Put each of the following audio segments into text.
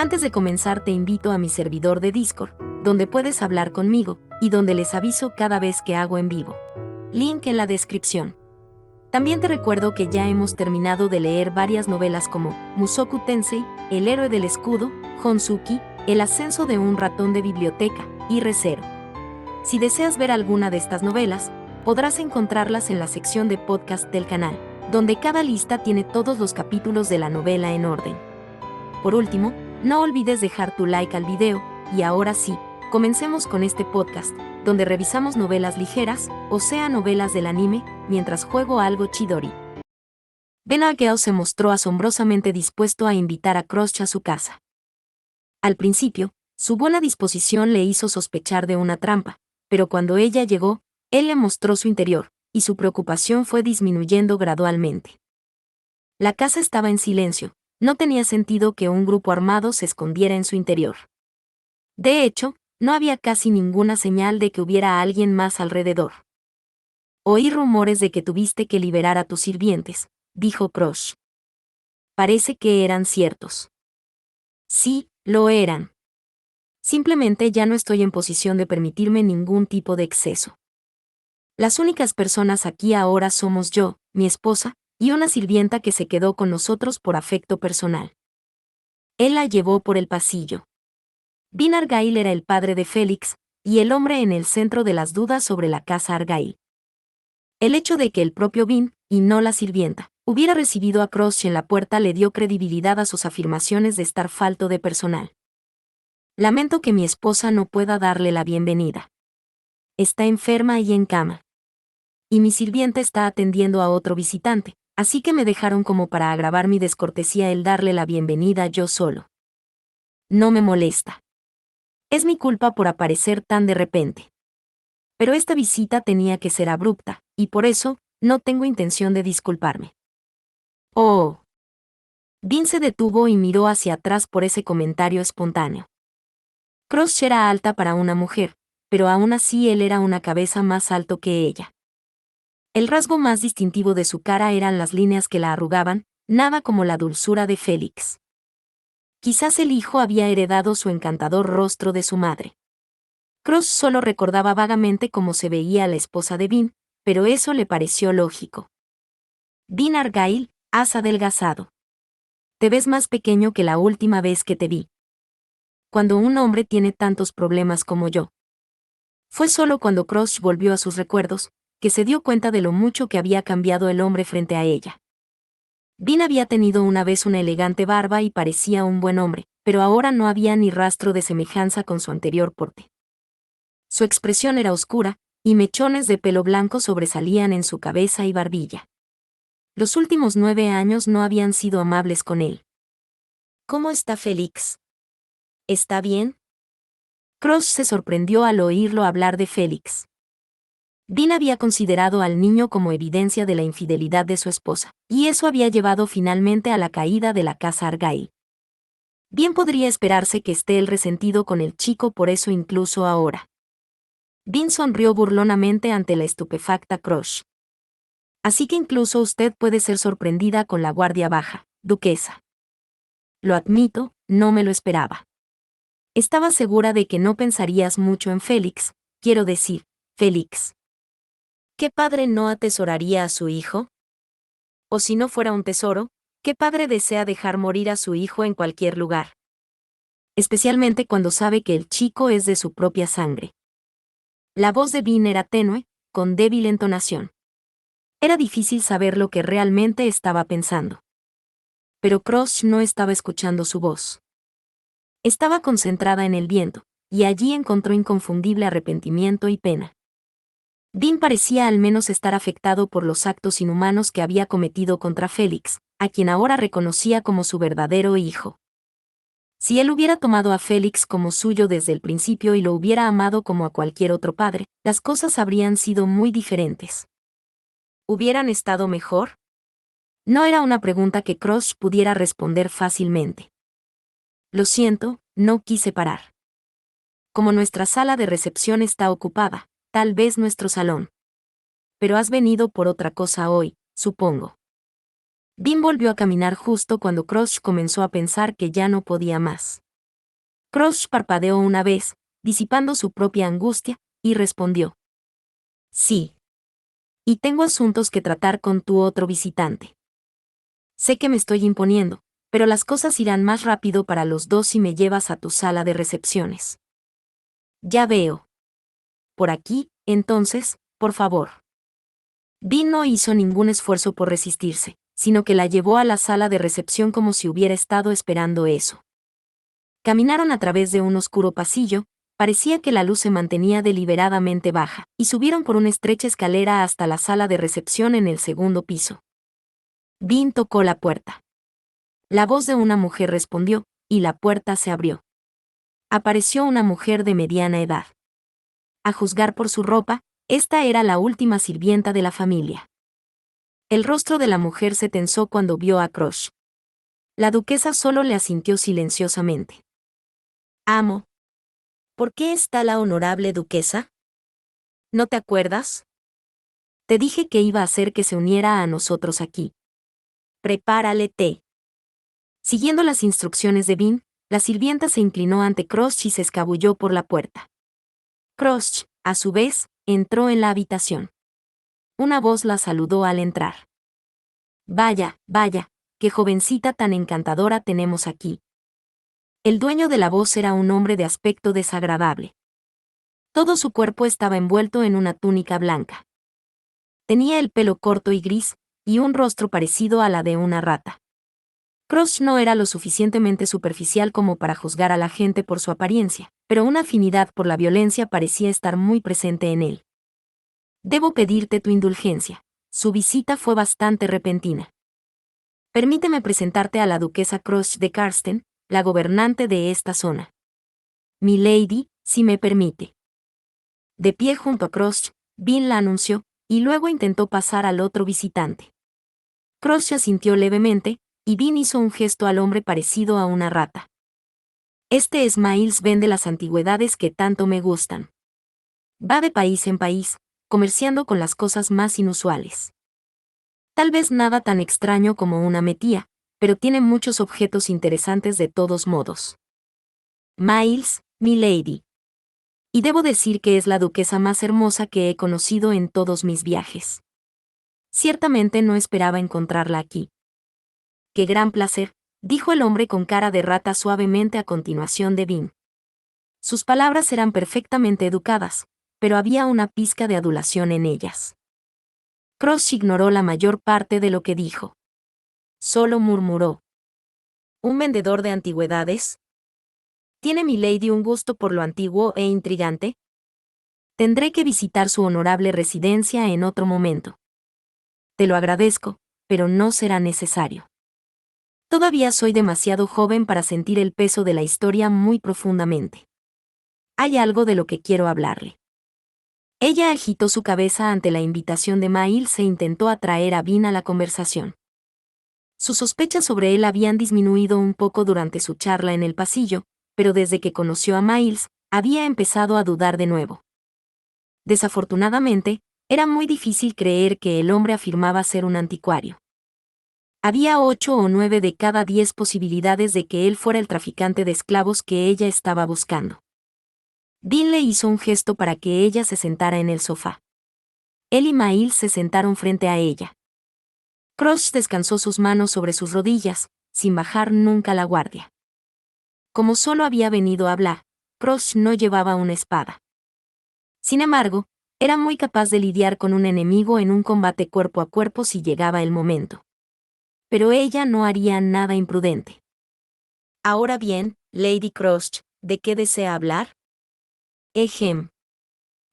Antes de comenzar te invito a mi servidor de Discord, donde puedes hablar conmigo, y donde les aviso cada vez que hago en vivo. Link en la descripción. También te recuerdo que ya hemos terminado de leer varias novelas como Mushoku Tensei, El héroe del escudo, Honsuki, El ascenso de un ratón de biblioteca, y Re:Zero. Si deseas ver alguna de estas novelas, podrás encontrarlas en la sección de podcast del canal, donde cada lista tiene todos los capítulos de la novela en orden. Por último, no olvides dejar tu like al video, y ahora sí, comencemos con este podcast, donde revisamos novelas ligeras, o sea novelas del anime, mientras juego algo Chidori. Ben-Ageo se mostró asombrosamente dispuesto a invitar a Crush a su casa. Al principio, su buena disposición le hizo sospechar de una trampa, pero cuando ella llegó, él le mostró su interior, y su preocupación fue disminuyendo gradualmente. La casa estaba en silencio. No tenía sentido que un grupo armado se escondiera en su interior. De hecho, no había casi ninguna señal de que hubiera alguien más alrededor. Oí rumores de que tuviste que liberar a tus sirvientes, dijo Crush. Parece que eran ciertos. Sí, lo eran. Simplemente ya no estoy en posición de permitirme ningún tipo de exceso. Las únicas personas aquí ahora somos yo, mi esposa, y una sirvienta que se quedó con nosotros por afecto personal. Él la llevó por el pasillo. Vin Argyle era el padre de Félix, y el hombre en el centro de las dudas sobre la casa Argyle. El hecho de que el propio Vin, y no la sirvienta, hubiera recibido a Crush en la puerta le dio credibilidad a sus afirmaciones de estar falto de personal. Lamento que mi esposa no pueda darle la bienvenida. Está enferma y en cama. Y mi sirvienta está atendiendo a otro visitante, así que me dejaron como para agravar mi descortesía el darle la bienvenida yo solo. No me molesta. Es mi culpa por aparecer tan de repente. Pero esta visita tenía que ser abrupta, y por eso, no tengo intención de disculparme. Oh. Vin se detuvo y miró hacia atrás por ese comentario espontáneo. Crush era alta para una mujer, pero aún así él era una cabeza más alto que ella. El rasgo más distintivo de su cara eran las líneas que la arrugaban, nada como la dulzura de Félix. Quizás el hijo había heredado su encantador rostro de su madre. Crush solo recordaba vagamente cómo se veía la esposa de Vin, pero eso le pareció lógico. Vin Argyle, has adelgazado. Te ves más pequeño que la última vez que te vi. Cuando un hombre tiene tantos problemas como yo. Fue solo cuando Crush volvió a sus recuerdos, que se dio cuenta de lo mucho que había cambiado el hombre frente a ella. Vin había tenido una vez una elegante barba y parecía un buen hombre, pero ahora no había ni rastro de semejanza con su anterior porte. Su expresión era oscura, y mechones de pelo blanco sobresalían en su cabeza y barbilla. Los últimos 9 años no habían sido amables con él. ¿Cómo está Félix? ¿Está bien? Crush se sorprendió al oírlo hablar de Félix. Vin había considerado al niño como evidencia de la infidelidad de su esposa, y eso había llevado finalmente a la caída de la casa Argyle. Bien podría esperarse que esté él resentido con el chico por eso incluso ahora. Vin sonrió burlonamente ante la estupefacta Crush. Así que incluso usted puede ser sorprendida con la guardia baja, duquesa. Lo admito, no me lo esperaba. Estaba segura de que no pensarías mucho en Félix, quiero decir, Félix. ¿Qué padre no atesoraría a su hijo? O si no fuera un tesoro, ¿qué padre desea dejar morir a su hijo en cualquier lugar? Especialmente cuando sabe que el chico es de su propia sangre. La voz de Vin era tenue, con débil entonación. Era difícil saber lo que realmente estaba pensando. Pero Crush no estaba escuchando su voz. Estaba concentrada en el viento, y allí encontró inconfundible arrepentimiento y pena. Vin parecía al menos estar afectado por los actos inhumanos que había cometido contra Félix, a quien ahora reconocía como su verdadero hijo. Si él hubiera tomado a Félix como suyo desde el principio y lo hubiera amado como a cualquier otro padre, las cosas habrían sido muy diferentes. ¿Hubieran estado mejor? No era una pregunta que Crush pudiera responder fácilmente. Lo siento, no quise parar. Como nuestra sala de recepción está ocupada, tal vez nuestro salón. Pero has venido por otra cosa hoy, supongo. Vin volvió a caminar justo cuando Crush comenzó a pensar que ya no podía más. Crush parpadeó una vez, disipando su propia angustia, y respondió. Sí. Y tengo asuntos que tratar con tu otro visitante. Sé que me estoy imponiendo, pero las cosas irán más rápido para los dos si me llevas a tu sala de recepciones. Ya veo. Por aquí, entonces, por favor. Dean no hizo ningún esfuerzo por resistirse, sino que la llevó a la sala de recepción como si hubiera estado esperando eso. Caminaron a través de un oscuro pasillo, parecía que la luz se mantenía deliberadamente baja, y subieron por una estrecha escalera hasta la sala de recepción en el segundo piso. Dean tocó la puerta. La voz de una mujer respondió, y la puerta se abrió. Apareció una mujer de mediana edad. A juzgar por su ropa, esta era la última sirvienta de la familia. El rostro de la mujer se tensó cuando vio a Crush. La duquesa solo le asintió silenciosamente. Amo. ¿Por qué está la honorable duquesa? ¿No te acuerdas? Te dije que iba a hacer que se uniera a nosotros aquí. Prepárale té. Siguiendo las instrucciones de Bean, la sirvienta se inclinó ante Crush y se escabulló por la puerta. Crush, a su vez, entró en la habitación. Una voz la saludó al entrar. Vaya, vaya, qué jovencita tan encantadora tenemos aquí. El dueño de la voz era un hombre de aspecto desagradable. Todo su cuerpo estaba envuelto en una túnica blanca. Tenía el pelo corto y gris, y un rostro parecido a la de una rata. Crush no era lo suficientemente superficial como para juzgar a la gente por su apariencia, pero una afinidad por la violencia parecía estar muy presente en él. Debo pedirte tu indulgencia. Su visita fue bastante repentina. Permíteme presentarte a la duquesa Crush de Karsten, la gobernante de esta zona. Milady, si me permite. De pie junto a Crush, Bean la anunció, y luego intentó pasar al otro visitante. Crush asintió levemente, y Bean hizo un gesto al hombre parecido a una rata. Este es Miles vende las antigüedades que tanto me gustan. Va de país en país, comerciando con las cosas más inusuales. Tal vez nada tan extraño como una metía, pero tiene muchos objetos interesantes de todos modos. Miles, milady. Y debo decir que es la duquesa más hermosa que he conocido en todos mis viajes. Ciertamente no esperaba encontrarla aquí. Qué gran placer, dijo el hombre con cara de rata suavemente a continuación de Bean. Sus palabras eran perfectamente educadas, pero había una pizca de adulación en ellas. Crush ignoró la mayor parte de lo que dijo. Solo murmuró. ¿Un vendedor de antigüedades? ¿Tiene milady un gusto por lo antiguo e intrigante? Tendré que visitar su honorable residencia en otro momento. Te lo agradezco, pero no será necesario. Todavía soy demasiado joven para sentir el peso de la historia muy profundamente. Hay algo de lo que quiero hablarle. Ella agitó su cabeza ante la invitación de Miles e intentó atraer a Bean a la conversación. Sus sospechas sobre él habían disminuido un poco durante su charla en el pasillo, pero desde que conoció a Miles, había empezado a dudar de nuevo. Desafortunadamente, era muy difícil creer que el hombre afirmaba ser un anticuario. Había 8 o 9 de cada 10 posibilidades de que él fuera el traficante de esclavos que ella estaba buscando. Dean le hizo un gesto para que ella se sentara en el sofá. Él y Miles se sentaron frente a ella. Crush descansó sus manos sobre sus rodillas, sin bajar nunca la guardia. Como solo había venido a hablar, Crush no llevaba una espada. Sin embargo, era muy capaz de lidiar con un enemigo en un combate cuerpo a cuerpo si llegaba el momento. Pero ella no haría nada imprudente. Ahora bien, Lady Crush, ¿de qué desea hablar? Ejem.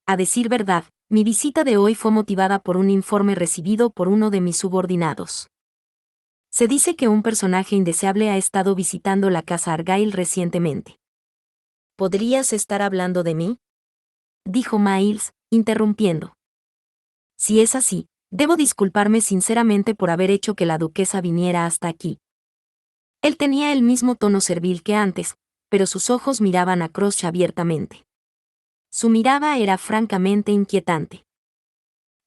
A decir verdad, mi visita de hoy fue motivada por un informe recibido por uno de mis subordinados. Se dice que un personaje indeseable ha estado visitando la casa Argyle recientemente. ¿Podrías estar hablando de mí? Dijo Miles, interrumpiendo. Si es así, debo disculparme sinceramente por haber hecho que la duquesa viniera hasta aquí. Él tenía el mismo tono servil que antes, pero sus ojos miraban a Crush abiertamente. Su mirada era francamente inquietante.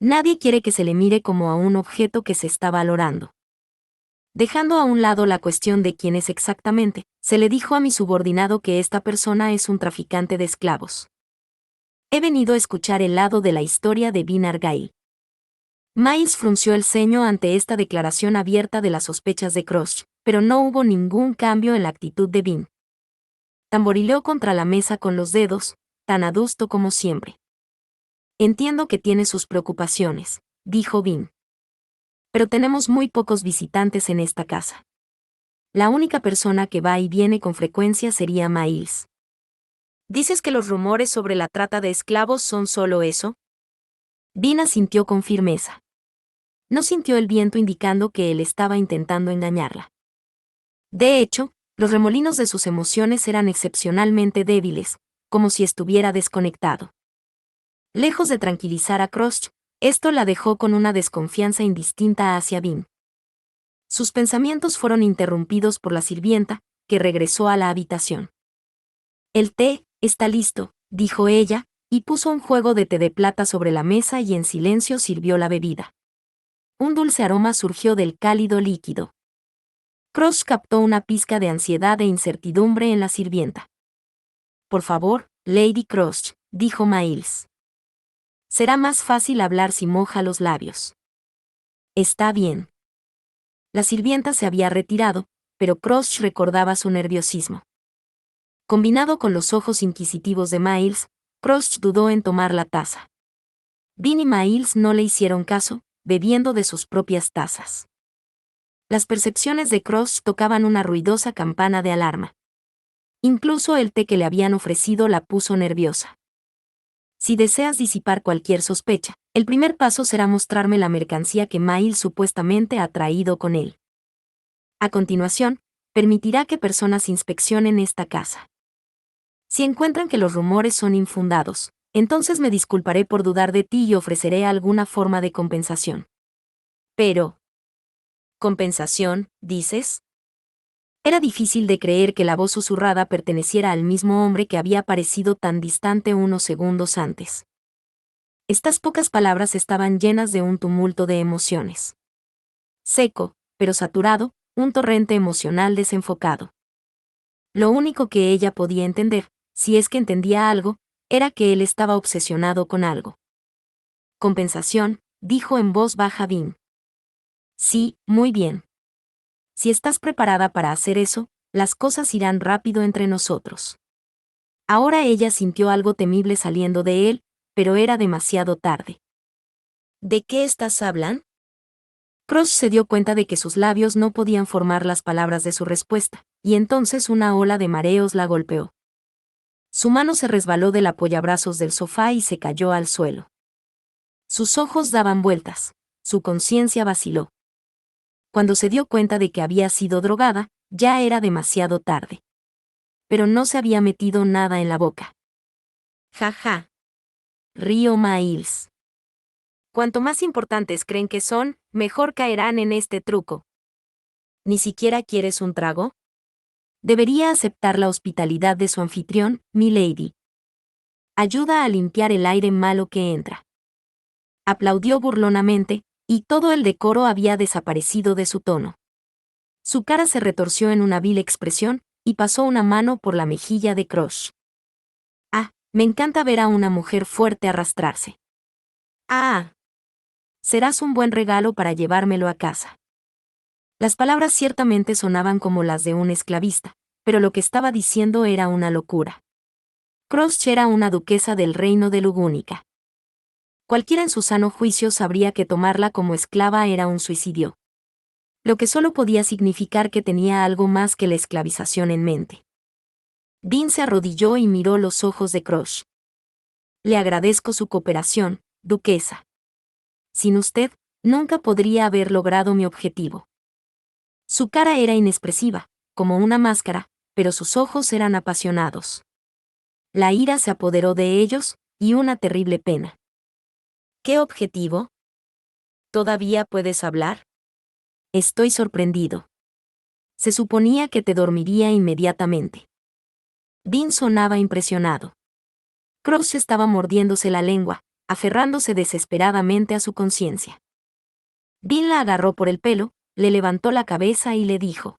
Nadie quiere que se le mire como a un objeto que se está valorando. Dejando a un lado la cuestión de quién es exactamente, se le dijo a mi subordinado que esta persona es un traficante de esclavos. He venido a escuchar el lado de la historia de Vin Argyle. Miles frunció el ceño ante esta declaración abierta de las sospechas de Crush, pero no hubo ningún cambio en la actitud de Vin. Tamborileó contra la mesa con los dedos, tan adusto como siempre. Entiendo que tiene sus preocupaciones, dijo Vin. Pero tenemos muy pocos visitantes en esta casa. La única persona que va y viene con frecuencia sería Miles. ¿Dices que los rumores sobre la trata de esclavos son solo eso? Vin asintió con firmeza. No sintió el viento indicando que él estaba intentando engañarla. De hecho, los remolinos de sus emociones eran excepcionalmente débiles, como si estuviera desconectado. Lejos de tranquilizar a Crush, esto la dejó con una desconfianza indistinta hacia Vin. Sus pensamientos fueron interrumpidos por la sirvienta, que regresó a la habitación. El té está listo, dijo ella, y puso un juego de té de plata sobre la mesa y en silencio sirvió la bebida. Un dulce aroma surgió del cálido líquido. Crush captó una pizca de ansiedad e incertidumbre en la sirvienta. Por favor, Lady Crush, dijo Miles. Será más fácil hablar si moja los labios. Está bien. La sirvienta se había retirado, pero Crush recordaba su nerviosismo. Combinado con los ojos inquisitivos de Miles, Crush dudó en tomar la taza. Vin y Miles no le hicieron caso, bebiendo de sus propias tazas. Las percepciones de Crush tocaban una ruidosa campana de alarma. Incluso el té que le habían ofrecido la puso nerviosa. Si deseas disipar cualquier sospecha, el primer paso será mostrarme la mercancía que Miles supuestamente ha traído con él. A continuación, permitirá que personas inspeccionen esta casa. Si encuentran que los rumores son infundados, entonces me disculparé por dudar de ti y ofreceré alguna forma de compensación. Pero... ¿compensación, dices? Era difícil de creer que la voz susurrada perteneciera al mismo hombre que había parecido tan distante unos segundos antes. Estas pocas palabras estaban llenas de un tumulto de emociones. Seco, pero saturado, un torrente emocional desenfocado. Lo único que ella podía entender, si es que entendía algo, era que él estaba obsesionado con algo. Compensación, dijo en voz baja Vin. Sí, muy bien. Si estás preparada para hacer eso, las cosas irán rápido entre nosotros. Ahora ella sintió algo temible saliendo de él, pero era demasiado tarde. ¿De qué estás hablando? Crush se dio cuenta de que sus labios no podían formar las palabras de su respuesta, y entonces una ola de mareos la golpeó. Su mano se resbaló del apoyabrazos del sofá y se cayó al suelo. Sus ojos daban vueltas, su conciencia vaciló. Cuando se dio cuenta de que había sido drogada, ya era demasiado tarde. Pero no se había metido nada en la boca. Ja ja. Rió Miles. Cuanto más importantes creen que son, mejor caerán en este truco. ¿Ni siquiera quieres un trago? Debería aceptar la hospitalidad de su anfitrión, milady. Ayuda a limpiar el aire malo que entra. Aplaudió burlonamente, y todo el decoro había desaparecido de su tono. Su cara se retorció en una vil expresión, y pasó una mano por la mejilla de Crush. Ah, me encanta ver a una mujer fuerte arrastrarse. Ah. Serás un buen regalo para llevármelo a casa. Las palabras ciertamente sonaban como las de un esclavista, pero lo que estaba diciendo era una locura. Crush era una duquesa del reino de Lugúnica. Cualquiera en su sano juicio sabría que tomarla como esclava era un suicidio. Lo que solo podía significar que tenía algo más que la esclavización en mente. Vin se arrodilló y miró los ojos de Crush. Le agradezco su cooperación, duquesa. Sin usted, nunca podría haber logrado mi objetivo. Su cara era inexpresiva, como una máscara, pero sus ojos eran apasionados. La ira se apoderó de ellos, y una terrible pena. ¿Qué objetivo? ¿Todavía puedes hablar? Estoy sorprendido. Se suponía que te dormiría inmediatamente. Vin sonaba impresionado. Crush estaba mordiéndose la lengua, aferrándose desesperadamente a su conciencia. Vin la agarró por el pelo, le levantó la cabeza y le dijo: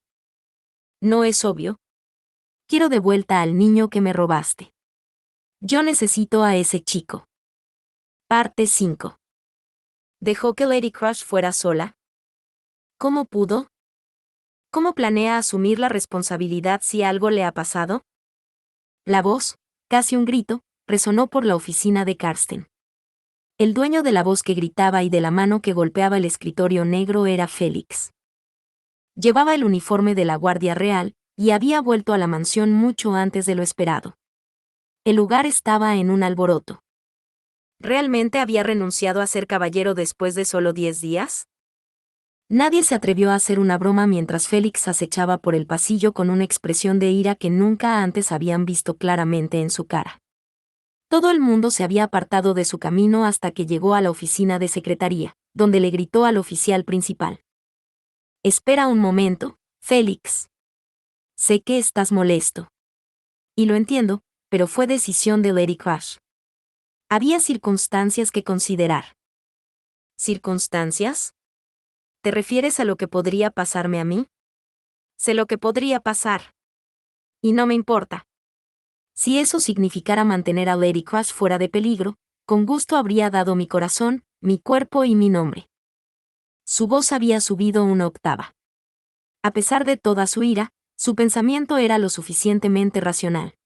¿No es obvio? Quiero de vuelta al niño que me robaste. Yo necesito a ese chico. Parte 5. ¿Dejó que Lady Crush fuera sola? ¿Cómo pudo? ¿Cómo planea asumir la responsabilidad si algo le ha pasado? La voz, casi un grito, resonó por la oficina de Karsten. El dueño de la voz que gritaba y de la mano que golpeaba el escritorio negro era Félix. Llevaba el uniforme de la Guardia Real y había vuelto a la mansión mucho antes de lo esperado. El lugar estaba en un alboroto. ¿Realmente había renunciado a ser caballero después de solo 10 días? Nadie se atrevió a hacer una broma mientras Félix acechaba por el pasillo con una expresión de ira que nunca antes habían visto claramente en su cara. Todo el mundo se había apartado de su camino hasta que llegó a la oficina de secretaría, donde le gritó al oficial principal: «Espera un momento, Félix. Sé que estás molesto. Y lo entiendo, pero fue decisión de Lady Crush. Había circunstancias que considerar». ¿Circunstancias? ¿Te refieres a lo que podría pasarme a mí? Sé lo que podría pasar. Y no me importa. Si eso significara mantener a Lady Crush fuera de peligro, con gusto habría dado mi corazón, mi cuerpo y mi nombre. Su voz había subido una octava. A pesar de toda su ira, su pensamiento era lo suficientemente racional.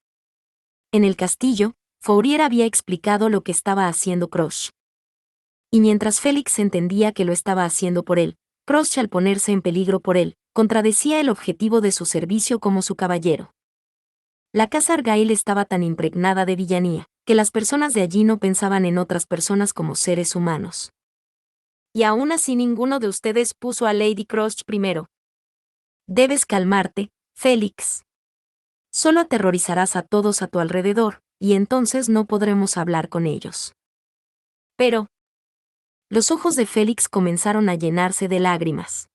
En el castillo, Fourier había explicado lo que estaba haciendo Crush. Y mientras Félix entendía que lo estaba haciendo por él, Crush, al ponerse en peligro por él, contradecía el objetivo de su servicio como su caballero. La casa Argyle estaba tan impregnada de villanía, que las personas de allí no pensaban en otras personas como seres humanos. Y aún así ninguno de ustedes puso a Lady Crush primero. Debes calmarte, Félix. Solo aterrorizarás a todos a tu alrededor, y entonces no podremos hablar con ellos. Pero... Los ojos de Félix comenzaron a llenarse de lágrimas.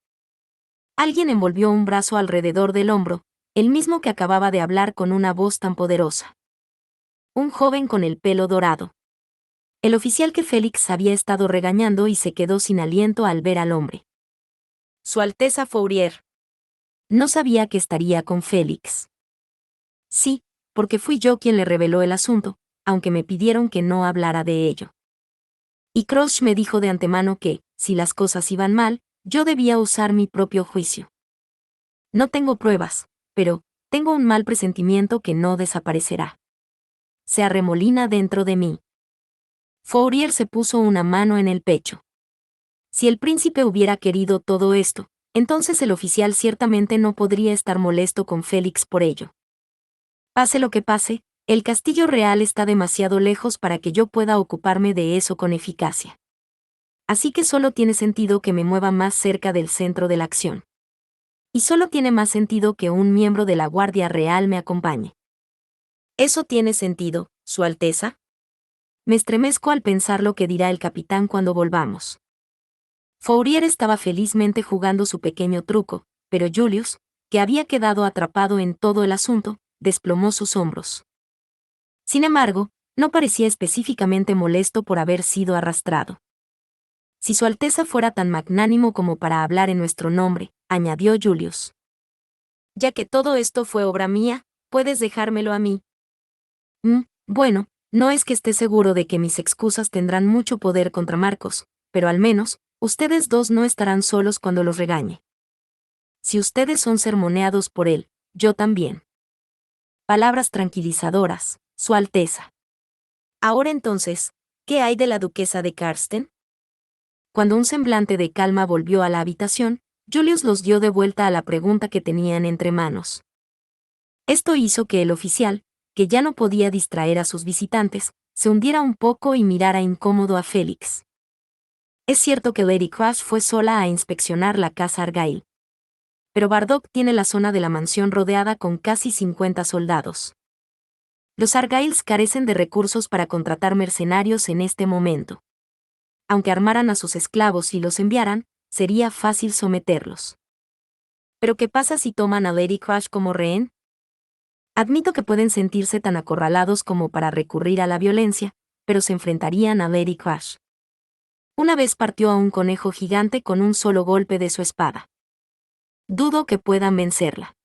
Alguien envolvió un brazo alrededor del hombro, el mismo que acababa de hablar con una voz tan poderosa. Un joven con el pelo dorado. El oficial que Félix había estado regañando y se quedó sin aliento al ver al hombre. Su Alteza Fourier. No sabía que estaría con Félix. Sí, porque fui yo quien le reveló el asunto, aunque me pidieron que no hablara de ello. Y Crush me dijo de antemano que, si las cosas iban mal, yo debía usar mi propio juicio. No tengo pruebas, pero tengo un mal presentimiento que no desaparecerá. Se arremolina dentro de mí. Fourier se puso una mano en el pecho. Si el príncipe hubiera querido todo esto, entonces el oficial ciertamente no podría estar molesto con Félix por ello. Pase lo que pase, el castillo real está demasiado lejos para que yo pueda ocuparme de eso con eficacia. Así que solo tiene sentido que me mueva más cerca del centro de la acción. Y solo tiene más sentido que un miembro de la Guardia Real me acompañe. ¿Eso tiene sentido, Su Alteza? Me estremezco al pensar lo que dirá el capitán cuando volvamos. Fourier estaba felizmente jugando su pequeño truco, pero Julius, que había quedado atrapado en todo el asunto, desplomó sus hombros. Sin embargo, no parecía específicamente molesto por haber sido arrastrado. Si Su Alteza fuera tan magnánimo como para hablar en nuestro nombre, añadió Julius. Ya que todo esto fue obra mía, puedes dejármelo a mí. Bueno, no es que esté seguro de que mis excusas tendrán mucho poder contra Marcos, pero al menos, ustedes dos no estarán solos cuando los regañe. Si ustedes son sermoneados por él, yo también. Palabras tranquilizadoras, Su Alteza. Ahora entonces, ¿qué hay de la duquesa de Karsten? Cuando un semblante de calma volvió a la habitación, Julius los dio de vuelta a la pregunta que tenían entre manos. Esto hizo que el oficial, que ya no podía distraer a sus visitantes, se hundiera un poco y mirara incómodo a Félix. Es cierto que Lady Crush fue sola a inspeccionar la casa Argyle. Pero Bardock tiene la zona de la mansión rodeada con casi 50 soldados. Los Argyles carecen de recursos para contratar mercenarios en este momento. Aunque armaran a sus esclavos y los enviaran, sería fácil someterlos. ¿Pero qué pasa si toman a Lady Crush como rehén? Admito que pueden sentirse tan acorralados como para recurrir a la violencia, pero se enfrentarían a Lady Crush. Una vez partió a un conejo gigante con un solo golpe de su espada. Dudo que puedan vencerla.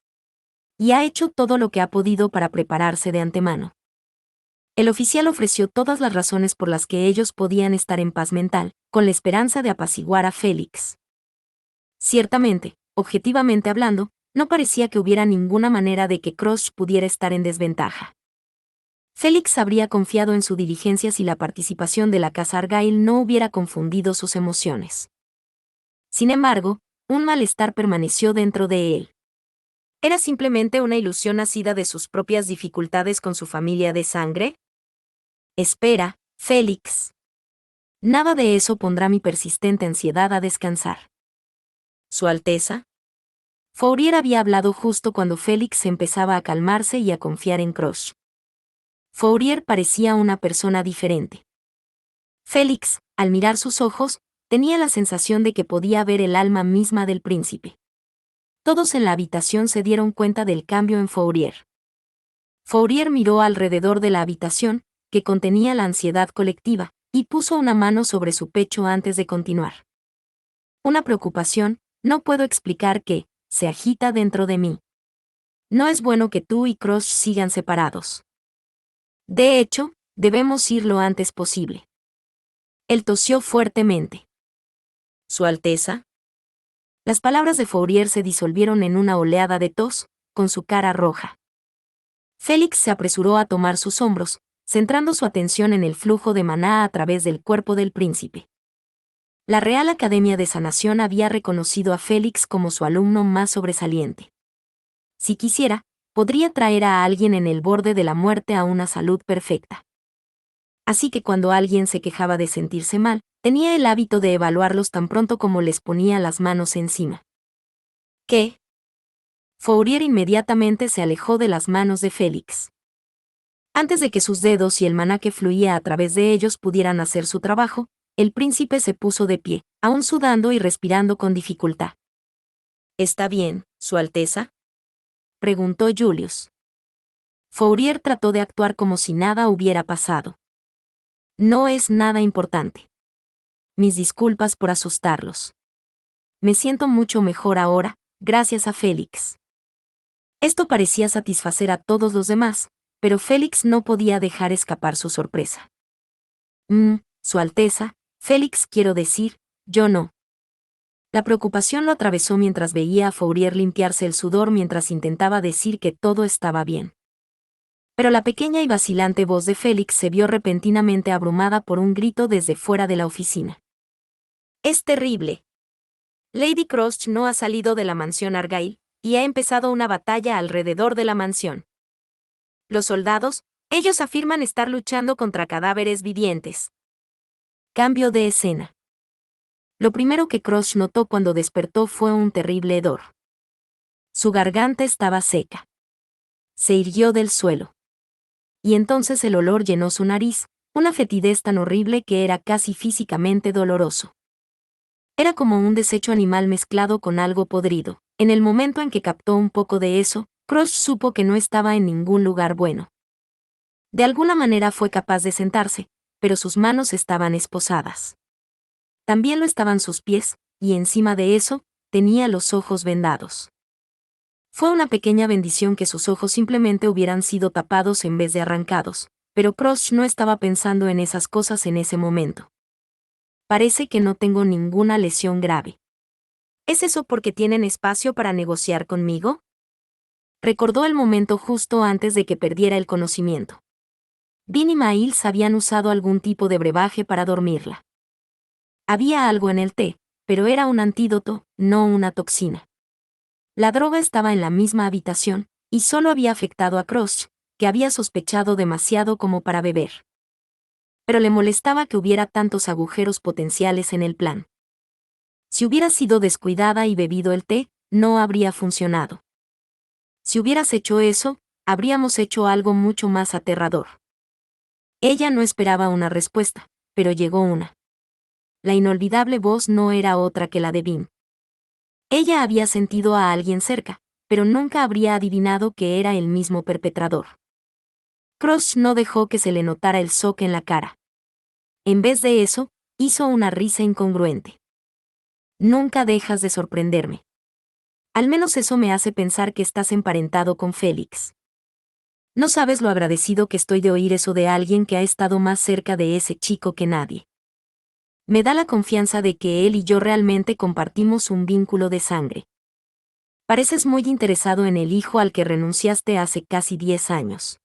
Y ha hecho todo lo que ha podido para prepararse de antemano. El oficial ofreció todas las razones por las que ellos podían estar en paz mental, con la esperanza de apaciguar a Félix. Ciertamente, objetivamente hablando, no parecía que hubiera ninguna manera de que Crush pudiera estar en desventaja. Félix habría confiado en su diligencia si la participación de la casa Argyle no hubiera confundido sus emociones. Sin embargo, un malestar permaneció dentro de él. ¿Era simplemente una ilusión nacida de sus propias dificultades con su familia de sangre? Espera, Félix. Nada de eso pondrá mi persistente ansiedad a descansar. Su Alteza. Fourier había hablado justo cuando Félix empezaba a calmarse y a confiar en Crush. Fourier parecía una persona diferente. Félix, al mirar sus ojos, tenía la sensación de que podía ver el alma misma del príncipe. Todos en la habitación se dieron cuenta del cambio en Fourier. Fourier miró alrededor de la habitación, que contenía la ansiedad colectiva, y puso una mano sobre su pecho antes de continuar. Una preocupación, no puedo explicar qué, se agita dentro de mí. No es bueno que tú y Crush sigan separados. De hecho, debemos ir lo antes posible. Él tosió fuertemente. Su Alteza. Las palabras de Fourier se disolvieron en una oleada de tos, con su cara roja. Félix se apresuró a tomar sus hombros, centrando su atención en el flujo de maná a través del cuerpo del príncipe. La Real Academia de Sanación había reconocido a Félix como su alumno más sobresaliente. Si quisiera, podría traer a alguien en el borde de la muerte a una salud perfecta. Así que cuando alguien se quejaba de sentirse mal, tenía el hábito de evaluarlos tan pronto como les ponía las manos encima. ¿Qué? Fourier inmediatamente se alejó de las manos de Félix. Antes de que sus dedos y el maná que fluía a través de ellos pudieran hacer su trabajo, el príncipe se puso de pie, aún sudando y respirando con dificultad. ¿Está bien, Su Alteza?, preguntó Julius. Fourier trató de actuar como si nada hubiera pasado. No es nada importante. Mis disculpas por asustarlos. Me siento mucho mejor ahora, gracias a Félix. Esto parecía satisfacer a todos los demás, pero Félix no podía dejar escapar su sorpresa. Su Alteza, Félix, quiero decir, yo no. La preocupación lo atravesó mientras veía a Fourier limpiarse el sudor mientras intentaba decir que todo estaba bien. Pero la pequeña y vacilante voz de Félix se vio repentinamente abrumada por un grito desde fuera de la oficina. Es terrible. Lady Crush no ha salido de la mansión Argyle, y ha empezado una batalla alrededor de la mansión. Los soldados, ellos afirman estar luchando contra cadáveres vivientes. Cambio de escena. Lo primero que Crush notó cuando despertó fue un terrible hedor. Su garganta estaba seca. Se irguió del suelo. Y entonces el olor llenó su nariz, una fetidez tan horrible que era casi físicamente doloroso. Era como un desecho animal mezclado con algo podrido. En el momento en que captó un poco de eso, Crush supo que no estaba en ningún lugar bueno. De alguna manera fue capaz de sentarse, pero sus manos estaban esposadas. También lo estaban sus pies, y encima de eso, tenía los ojos vendados. Fue una pequeña bendición que sus ojos simplemente hubieran sido tapados en vez de arrancados, pero Crush no estaba pensando en esas cosas en ese momento. Parece que no tengo ninguna lesión grave. ¿Es eso porque tienen espacio para negociar conmigo? Recordó el momento justo antes de que perdiera el conocimiento. Dean y Miles habían usado algún tipo de brebaje para dormirla. Había algo en el té, pero era un antídoto, no una toxina. La droga estaba en la misma habitación, y solo había afectado a Crush, que había sospechado demasiado como para beber. Pero le molestaba que hubiera tantos agujeros potenciales en el plan. Si hubiera sido descuidada y bebido el té, no habría funcionado. Si hubieras hecho eso, habríamos hecho algo mucho más aterrador. Ella no esperaba una respuesta, pero llegó una. La inolvidable voz no era otra que la de Dean. Ella había sentido a alguien cerca, pero nunca habría adivinado que era el mismo perpetrador. Crush no dejó que se le notara el shock en la cara. En vez de eso, hizo una risa incongruente. Nunca dejas de sorprenderme. Al menos eso me hace pensar que estás emparentado con Félix. No sabes lo agradecido que estoy de oír eso de alguien que ha estado más cerca de ese chico que nadie. Me da la confianza de que él y yo realmente compartimos un vínculo de sangre. Pareces muy interesado en el hijo al que renunciaste hace casi 10 años.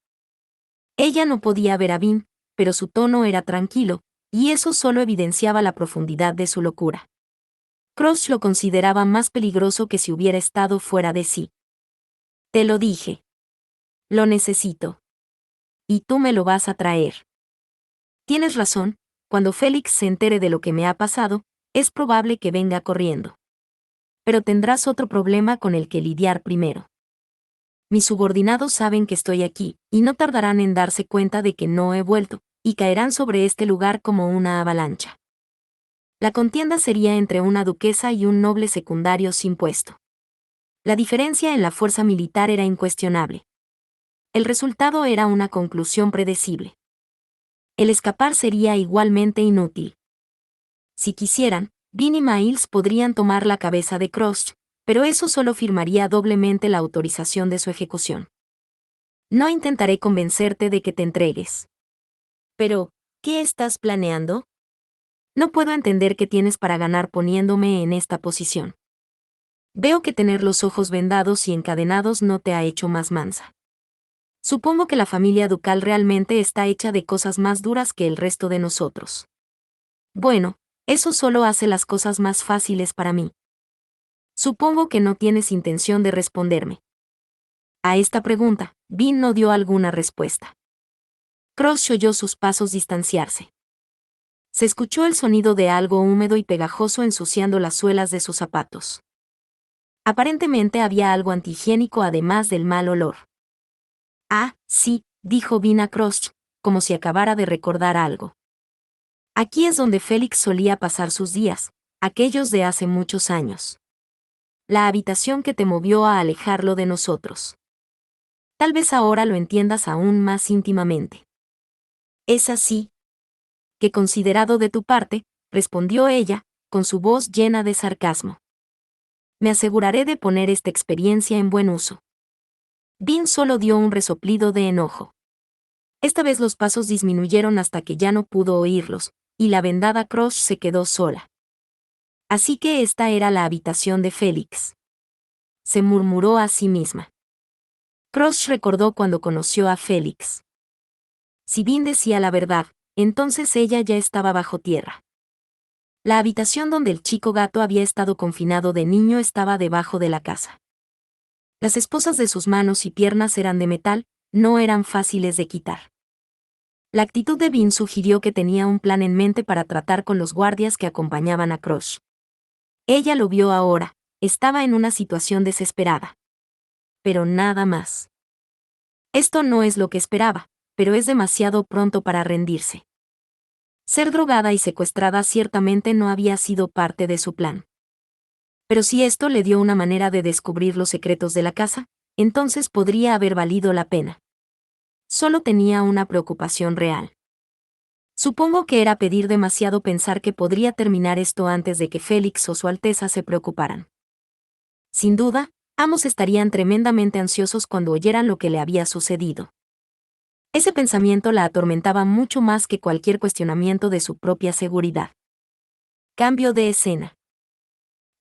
Ella no podía ver a Vin, pero su tono era tranquilo, y eso solo evidenciaba la profundidad de su locura. Crush lo consideraba más peligroso que si hubiera estado fuera de sí. Te lo dije. Lo necesito. Y tú me lo vas a traer. Tienes razón, cuando Félix se entere de lo que me ha pasado, es probable que venga corriendo. Pero tendrás otro problema con el que lidiar primero. Mis subordinados saben que estoy aquí, y no tardarán en darse cuenta de que no he vuelto, y caerán sobre este lugar como una avalancha. La contienda sería entre una duquesa y un noble secundario sin puesto. La diferencia en la fuerza militar era incuestionable. El resultado era una conclusión predecible. El escapar sería igualmente inútil. Si quisieran, Vin y Miles podrían tomar la cabeza de Crush, pero eso solo firmaría doblemente la autorización de su ejecución. No intentaré convencerte de que te entregues. Pero, ¿qué estás planeando? No puedo entender qué tienes para ganar poniéndome en esta posición. Veo que tener los ojos vendados y encadenados no te ha hecho más mansa. Supongo que la familia ducal realmente está hecha de cosas más duras que el resto de nosotros. Bueno, eso solo hace las cosas más fáciles para mí. Supongo que no tienes intención de responderme. A esta pregunta, Vin no dio alguna respuesta. Crush oyó sus pasos distanciarse. Se escuchó el sonido de algo húmedo y pegajoso ensuciando las suelas de sus zapatos. Aparentemente había algo antihigiénico además del mal olor. Ah, sí, dijo Vin a Crush, como si acabara de recordar algo. Aquí es donde Félix solía pasar sus días, aquellos de hace muchos años. La habitación que te movió a alejarlo de nosotros. Tal vez ahora lo entiendas aún más íntimamente. Es así. Qué considerado de tu parte, respondió ella, con su voz llena de sarcasmo. Me aseguraré de poner esta experiencia en buen uso. Vin solo dio un resoplido de enojo. Esta vez los pasos disminuyeron hasta que ya no pudo oírlos, y la vendada Crush se quedó sola. Así que esta era la habitación de Félix. Se murmuró a sí misma. Crush recordó cuando conoció a Félix. Si Vin decía la verdad, entonces ella ya estaba bajo tierra. La habitación donde el chico gato había estado confinado de niño estaba debajo de la casa. Las esposas de sus manos y piernas eran de metal, no eran fáciles de quitar. La actitud de Vin sugirió que tenía un plan en mente para tratar con los guardias que acompañaban a Crush. Ella lo vio ahora, estaba en una situación desesperada. Pero nada más. Esto no es lo que esperaba, pero es demasiado pronto para rendirse. Ser drogada y secuestrada ciertamente no había sido parte de su plan. Pero si esto le dio una manera de descubrir los secretos de la casa, entonces podría haber valido la pena. Solo tenía una preocupación real. Supongo que era pedir demasiado pensar que podría terminar esto antes de que Félix o Su Alteza se preocuparan. Sin duda, ambos estarían tremendamente ansiosos cuando oyeran lo que le había sucedido. Ese pensamiento la atormentaba mucho más que cualquier cuestionamiento de su propia seguridad. Cambio de escena.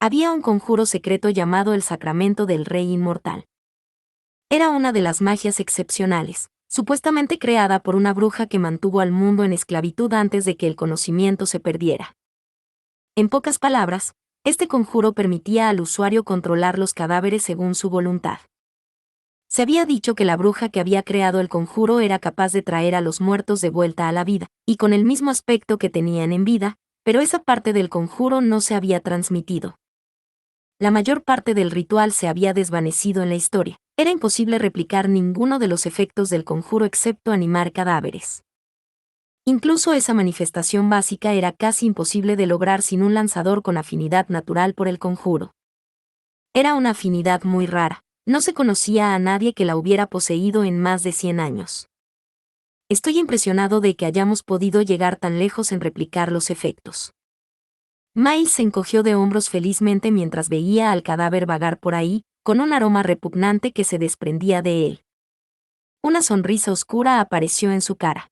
Había un conjuro secreto llamado el Sacramento del Rey Inmortal. Era una de las magias excepcionales, supuestamente creada por una bruja que mantuvo al mundo en esclavitud antes de que el conocimiento se perdiera. En pocas palabras, este conjuro permitía al usuario controlar los cadáveres según su voluntad. Se había dicho que la bruja que había creado el conjuro era capaz de traer a los muertos de vuelta a la vida, y con el mismo aspecto que tenían en vida, pero esa parte del conjuro no se había transmitido. La mayor parte del ritual se había desvanecido en la historia. Era imposible replicar ninguno de los efectos del conjuro excepto animar cadáveres. Incluso esa manifestación básica era casi imposible de lograr sin un lanzador con afinidad natural por el conjuro. Era una afinidad muy rara. No se conocía a nadie que la hubiera poseído en más de 100 años. Estoy impresionado de que hayamos podido llegar tan lejos en replicar los efectos. Miles se encogió de hombros felizmente mientras veía al cadáver vagar por ahí, con un aroma repugnante que se desprendía de él. Una sonrisa oscura apareció en su cara.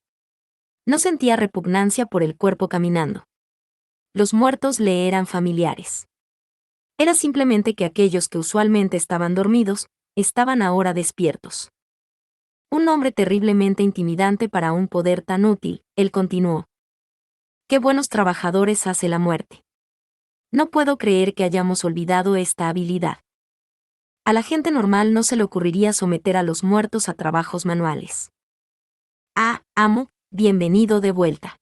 No sentía repugnancia por el cuerpo caminando. Los muertos le eran familiares. Era simplemente que aquellos que usualmente estaban dormidos, estaban ahora despiertos. Un hombre terriblemente intimidante para un poder tan útil, él continuó. Qué buenos trabajadores hace la muerte. No puedo creer que hayamos olvidado esta habilidad. A la gente normal no se le ocurriría someter a los muertos a trabajos manuales. Ah, amo, bienvenido de vuelta.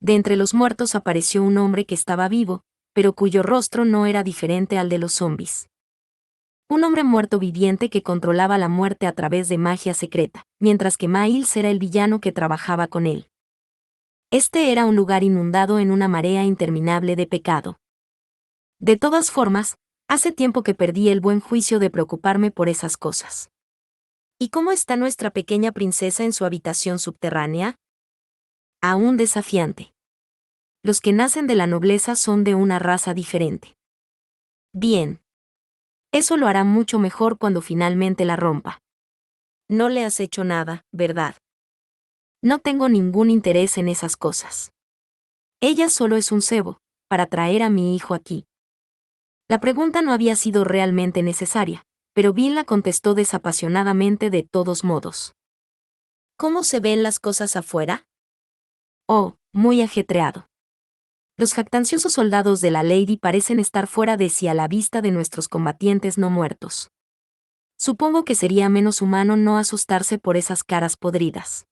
De entre los muertos apareció un hombre que estaba vivo, pero cuyo rostro no era diferente al de los zombis. Un hombre muerto viviente que controlaba la muerte a través de magia secreta, mientras que Miles era el villano que trabajaba con él. Este era un lugar inundado en una marea interminable de pecado. De todas formas, hace tiempo que perdí el buen juicio de preocuparme por esas cosas. ¿Y cómo está nuestra pequeña princesa en su habitación subterránea? Aún desafiante. Los que nacen de la nobleza son de una raza diferente. Bien. Eso lo hará mucho mejor cuando finalmente la rompa. No le has hecho nada, ¿verdad? No tengo ningún interés en esas cosas. Ella solo es un cebo, para traer a mi hijo aquí. La pregunta no había sido realmente necesaria, pero Bill la contestó desapasionadamente de todos modos. ¿Cómo se ven las cosas afuera? Oh, muy ajetreado. Los jactanciosos soldados de la Lady parecen estar fuera de sí a la vista de nuestros combatientes no muertos. Supongo que sería menos humano no asustarse por esas caras podridas.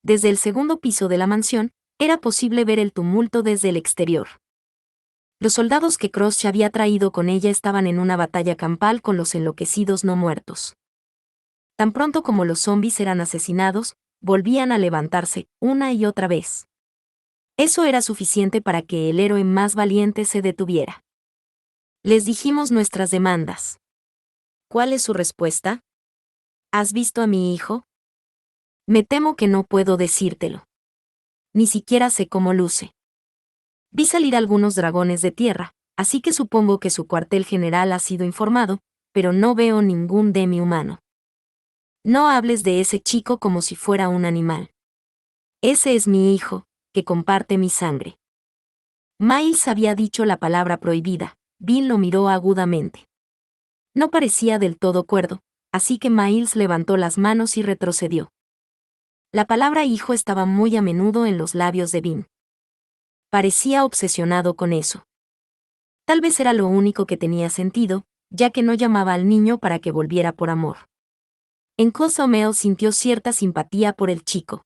Desde el segundo piso de la mansión, era posible ver el tumulto desde el exterior. Los soldados que Crossch había traído con ella estaban en una batalla campal con los enloquecidos no muertos. Tan pronto como los zombis eran asesinados, volvían a levantarse, una y otra vez. Eso era suficiente para que el héroe más valiente se detuviera. Les dijimos nuestras demandas. ¿Cuál es su respuesta? ¿Has visto a mi hijo? Me temo que no puedo decírtelo. Ni siquiera sé cómo luce. Vi salir algunos dragones de tierra, así que supongo que su cuartel general ha sido informado, pero no veo ningún demi-humano. No hables de ese chico como si fuera un animal. Ese es mi hijo, que comparte mi sangre. Miles había dicho la palabra prohibida. Bill lo miró agudamente. No parecía del todo cuerdo, así que Miles levantó las manos y retrocedió. La palabra hijo estaba muy a menudo en los labios de Bill. Parecía obsesionado con eso. Tal vez era lo único que tenía sentido, ya que no llamaba al niño para que volviera por amor. En Cozumel sintió cierta simpatía por el chico.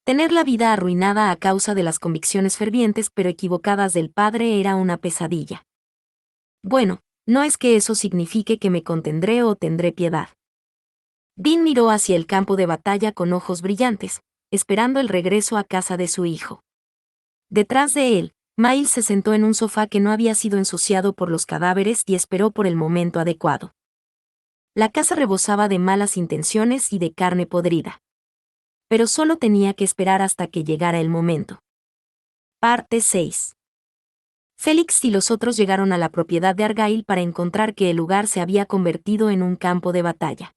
Tener la vida arruinada a causa de las convicciones fervientes pero equivocadas del padre era una pesadilla. Bueno, no es que eso signifique que me contendré o tendré piedad. Dean miró hacia el campo de batalla con ojos brillantes, esperando el regreso a casa de su hijo. Detrás de él, Miles se sentó en un sofá que no había sido ensuciado por los cadáveres y esperó por el momento adecuado. La casa rebosaba de malas intenciones y de carne podrida. Pero solo tenía que esperar hasta que llegara el momento. Parte 6. Félix y los otros llegaron a la propiedad de Argyle para encontrar que el lugar se había convertido en un campo de batalla.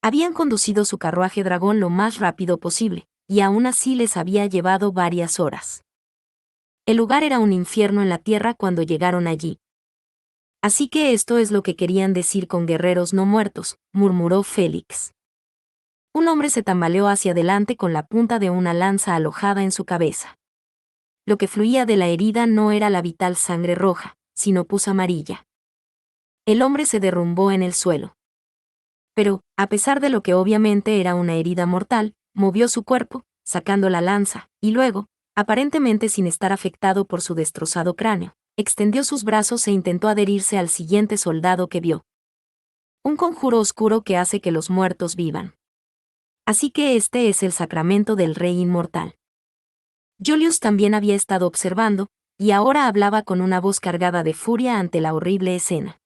Habían conducido su carruaje dragón lo más rápido posible, y aún así les había llevado varias horas. El lugar era un infierno en la tierra cuando llegaron allí. Así que esto es lo que querían decir con guerreros no muertos, murmuró Félix. Un hombre se tambaleó hacia adelante con la punta de una lanza alojada en su cabeza. Lo que fluía de la herida no era la vital sangre roja, sino pus amarilla. El hombre se derrumbó en el suelo. Pero, a pesar de lo que obviamente era una herida mortal, movió su cuerpo, sacando la lanza, y luego, aparentemente sin estar afectado por su destrozado cráneo, extendió sus brazos e intentó adherirse al siguiente soldado que vio. Un conjuro oscuro que hace que los muertos vivan. Así que este es el sacramento del rey inmortal. Julius también había estado observando, y ahora hablaba con una voz cargada de furia ante la horrible escena.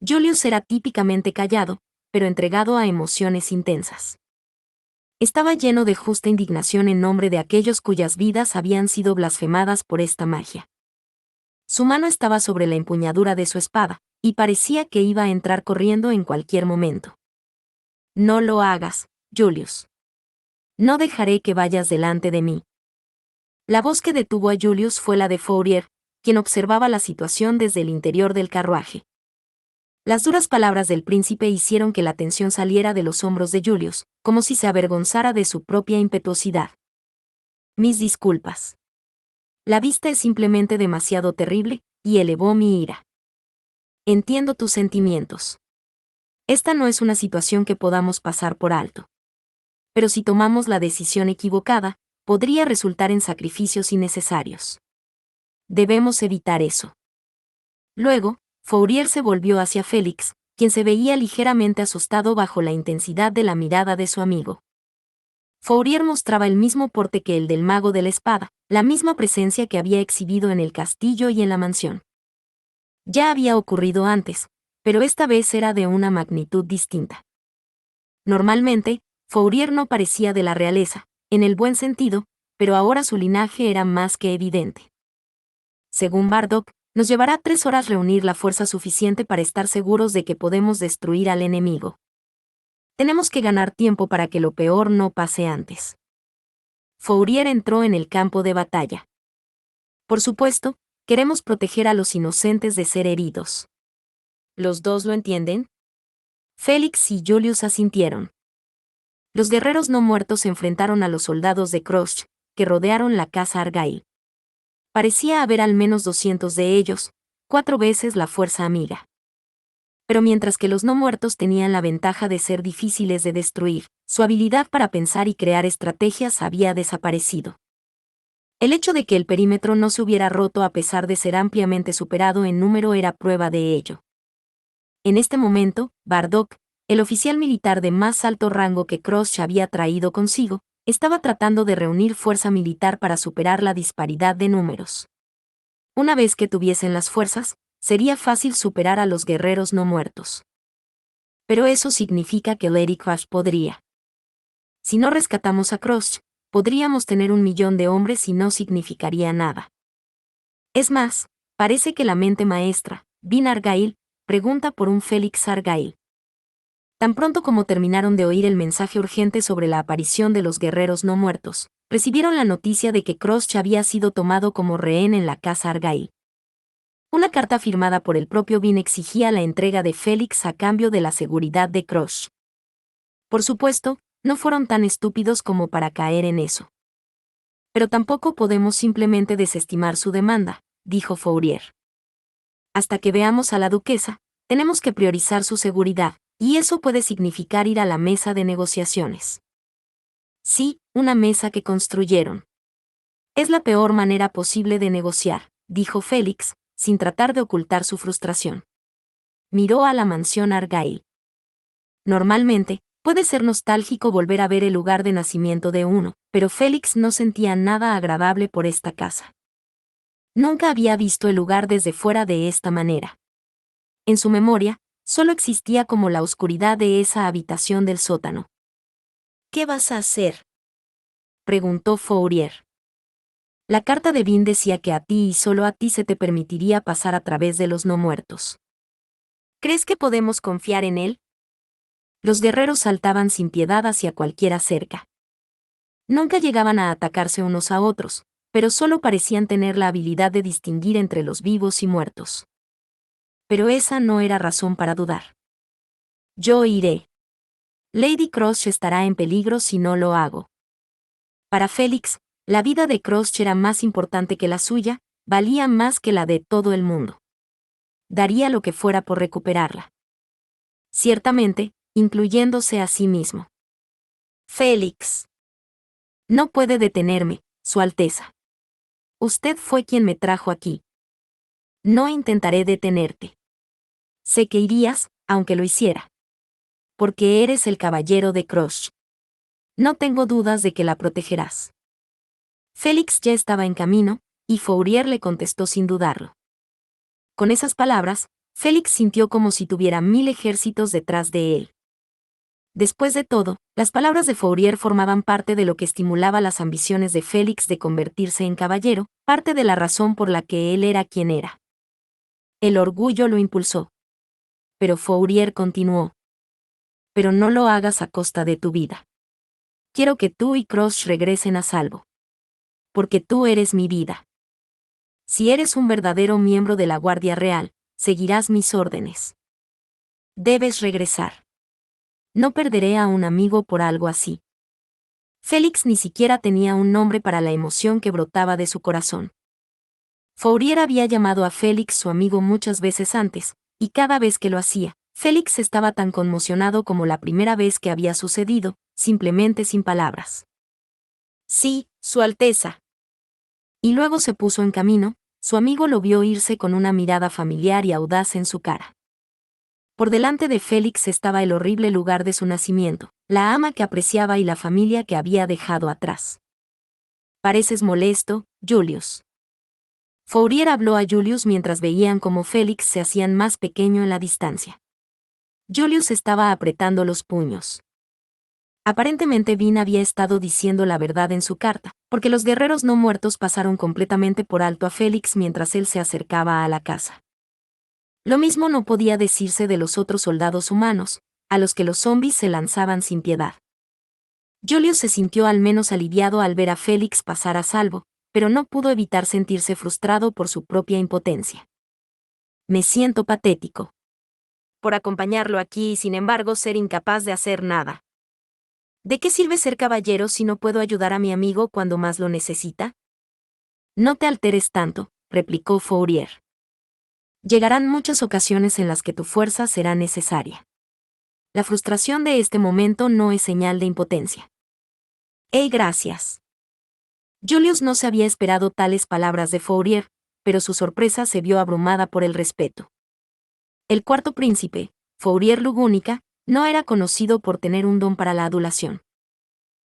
Julius era típicamente callado, pero entregado a emociones intensas. Estaba lleno de justa indignación en nombre de aquellos cuyas vidas habían sido blasfemadas por esta magia. Su mano estaba sobre la empuñadura de su espada, y parecía que iba a entrar corriendo en cualquier momento. No lo hagas, Julius. No dejaré que vayas delante de mí. La voz que detuvo a Julius fue la de Fourier, quien observaba la situación desde el interior del carruaje. Las duras palabras del príncipe hicieron que la tensión saliera de los hombros de Julius, como si se avergonzara de su propia impetuosidad. Mis disculpas. La vista es simplemente demasiado terrible, y elevó mi ira. Entiendo tus sentimientos. Esta no es una situación que podamos pasar por alto. Pero si tomamos la decisión equivocada, podría resultar en sacrificios innecesarios. Debemos evitar eso. Luego, Fourier se volvió hacia Félix, quien se veía ligeramente asustado bajo la intensidad de la mirada de su amigo. Fourier mostraba el mismo porte que el del mago de la espada, la misma presencia que había exhibido en el castillo y en la mansión. Ya había ocurrido antes, pero esta vez era de una magnitud distinta. Normalmente, Fourier no parecía de la realeza, en el buen sentido, pero ahora su linaje era más que evidente. Según Bardock, nos llevará 3 horas reunir la fuerza suficiente para estar seguros de que podemos destruir al enemigo. Tenemos que ganar tiempo para que lo peor no pase antes. Fourier entró en el campo de batalla. Por supuesto, queremos proteger a los inocentes de ser heridos. ¿Los dos lo entienden? Félix y Julius asintieron. Los guerreros no muertos se enfrentaron a los soldados de Crouch, que rodearon la casa Argyle. Parecía haber al menos 200 de ellos, 4 veces la fuerza amiga. Pero mientras que los no muertos tenían la ventaja de ser difíciles de destruir, su habilidad para pensar y crear estrategias había desaparecido. El hecho de que el perímetro no se hubiera roto a pesar de ser ampliamente superado en número era prueba de ello. En este momento, Bardock, el oficial militar de más alto rango que Crouch había traído consigo, estaba tratando de reunir fuerza militar para superar la disparidad de números. Una vez que tuviesen las fuerzas, sería fácil superar a los guerreros no muertos. Pero eso significa que Lady Crouch podría. Si no rescatamos a Crouch, podríamos tener 1.000.000 de hombres y no significaría nada. Es más, parece que la mente maestra, Vin Argyle, pregunta por un Félix Argyle. Tan pronto como terminaron de oír el mensaje urgente sobre la aparición de los guerreros no muertos, recibieron la noticia de que Crouch había sido tomado como rehén en la casa Argyle. Una carta firmada por el propio Vin exigía la entrega de Félix a cambio de la seguridad de Crouch. Por supuesto, no fueron tan estúpidos como para caer en eso. Pero tampoco podemos simplemente desestimar su demanda, dijo Fourier. Hasta que veamos a la duquesa, tenemos que priorizar su seguridad, y eso puede significar ir a la mesa de negociaciones. Sí, una mesa que construyeron. Es la peor manera posible de negociar, dijo Félix, sin tratar de ocultar su frustración. Miró a la mansión Argyle. Normalmente, puede ser nostálgico volver a ver el lugar de nacimiento de uno, pero Félix no sentía nada agradable por esta casa. Nunca había visto el lugar desde fuera de esta manera. En su memoria, solo existía como la oscuridad de esa habitación del sótano. ¿Qué vas a hacer?, preguntó Fourier. La carta de Vin decía que a ti y solo a ti se te permitiría pasar a través de los no muertos. ¿Crees que podemos confiar en él? Los guerreros saltaban sin piedad hacia cualquiera cerca. Nunca llegaban a atacarse unos a otros, pero solo parecían tener la habilidad de distinguir entre los vivos y muertos. Pero esa no era razón para dudar. Yo iré. Lady Crouch estará en peligro si no lo hago. Para Félix, la vida de Crouch era más importante que la suya, valía más que la de todo el mundo. Daría lo que fuera por recuperarla. Ciertamente, incluyéndose a sí mismo. Félix. No puede detenerme, Su Alteza. Usted fue quien me trajo aquí. No intentaré detenerte. Sé que irías, aunque lo hiciera. Porque eres el caballero de Crouch. No tengo dudas de que la protegerás. Félix ya estaba en camino, y Fourier le contestó sin dudarlo. Con esas palabras, Félix sintió como si tuviera 1000 ejércitos detrás de él. Después de todo, las palabras de Fourier formaban parte de lo que estimulaba las ambiciones de Félix de convertirse en caballero, parte de la razón por la que él era quien era. El orgullo lo impulsó. Pero Fourier continuó. Pero no lo hagas a costa de tu vida. Quiero que tú y Crush regresen a salvo. Porque tú eres mi vida. Si eres un verdadero miembro de la Guardia Real, seguirás mis órdenes. Debes regresar. No perderé a un amigo por algo así. Félix ni siquiera tenía un nombre para la emoción que brotaba de su corazón. Fourier había llamado a Félix su amigo muchas veces antes, y cada vez que lo hacía, Félix estaba tan conmocionado como la primera vez que había sucedido, simplemente sin palabras. Sí, Su Alteza. Y luego se puso en camino, su amigo lo vio irse con una mirada familiar y audaz en su cara. Por delante de Félix estaba el horrible lugar de su nacimiento, la ama que apreciaba y la familia que había dejado atrás. Pareces molesto, Julius. Fourier habló a Julius mientras veían cómo Félix se hacía más pequeño en la distancia. Julius estaba apretando los puños. Aparentemente Vin había estado diciendo la verdad en su carta, porque los guerreros no muertos pasaron completamente por alto a Félix mientras él se acercaba a la casa. Lo mismo no podía decirse de los otros soldados humanos, a los que los zombies se lanzaban sin piedad. Julius se sintió al menos aliviado al ver a Félix pasar a salvo, pero no pudo evitar sentirse frustrado por su propia impotencia. Me siento patético. Por acompañarlo aquí y sin embargo ser incapaz de hacer nada. ¿De qué sirve ser caballero si no puedo ayudar a mi amigo cuando más lo necesita? No te alteres tanto, replicó Fourier. Llegarán muchas ocasiones en las que tu fuerza será necesaria. La frustración de este momento no es señal de impotencia. Gracias. Julius no se había esperado tales palabras de Fourier, pero su sorpresa se vio abrumada por el respeto. El cuarto príncipe, Fourier Lugúnica, no era conocido por tener un don para la adulación.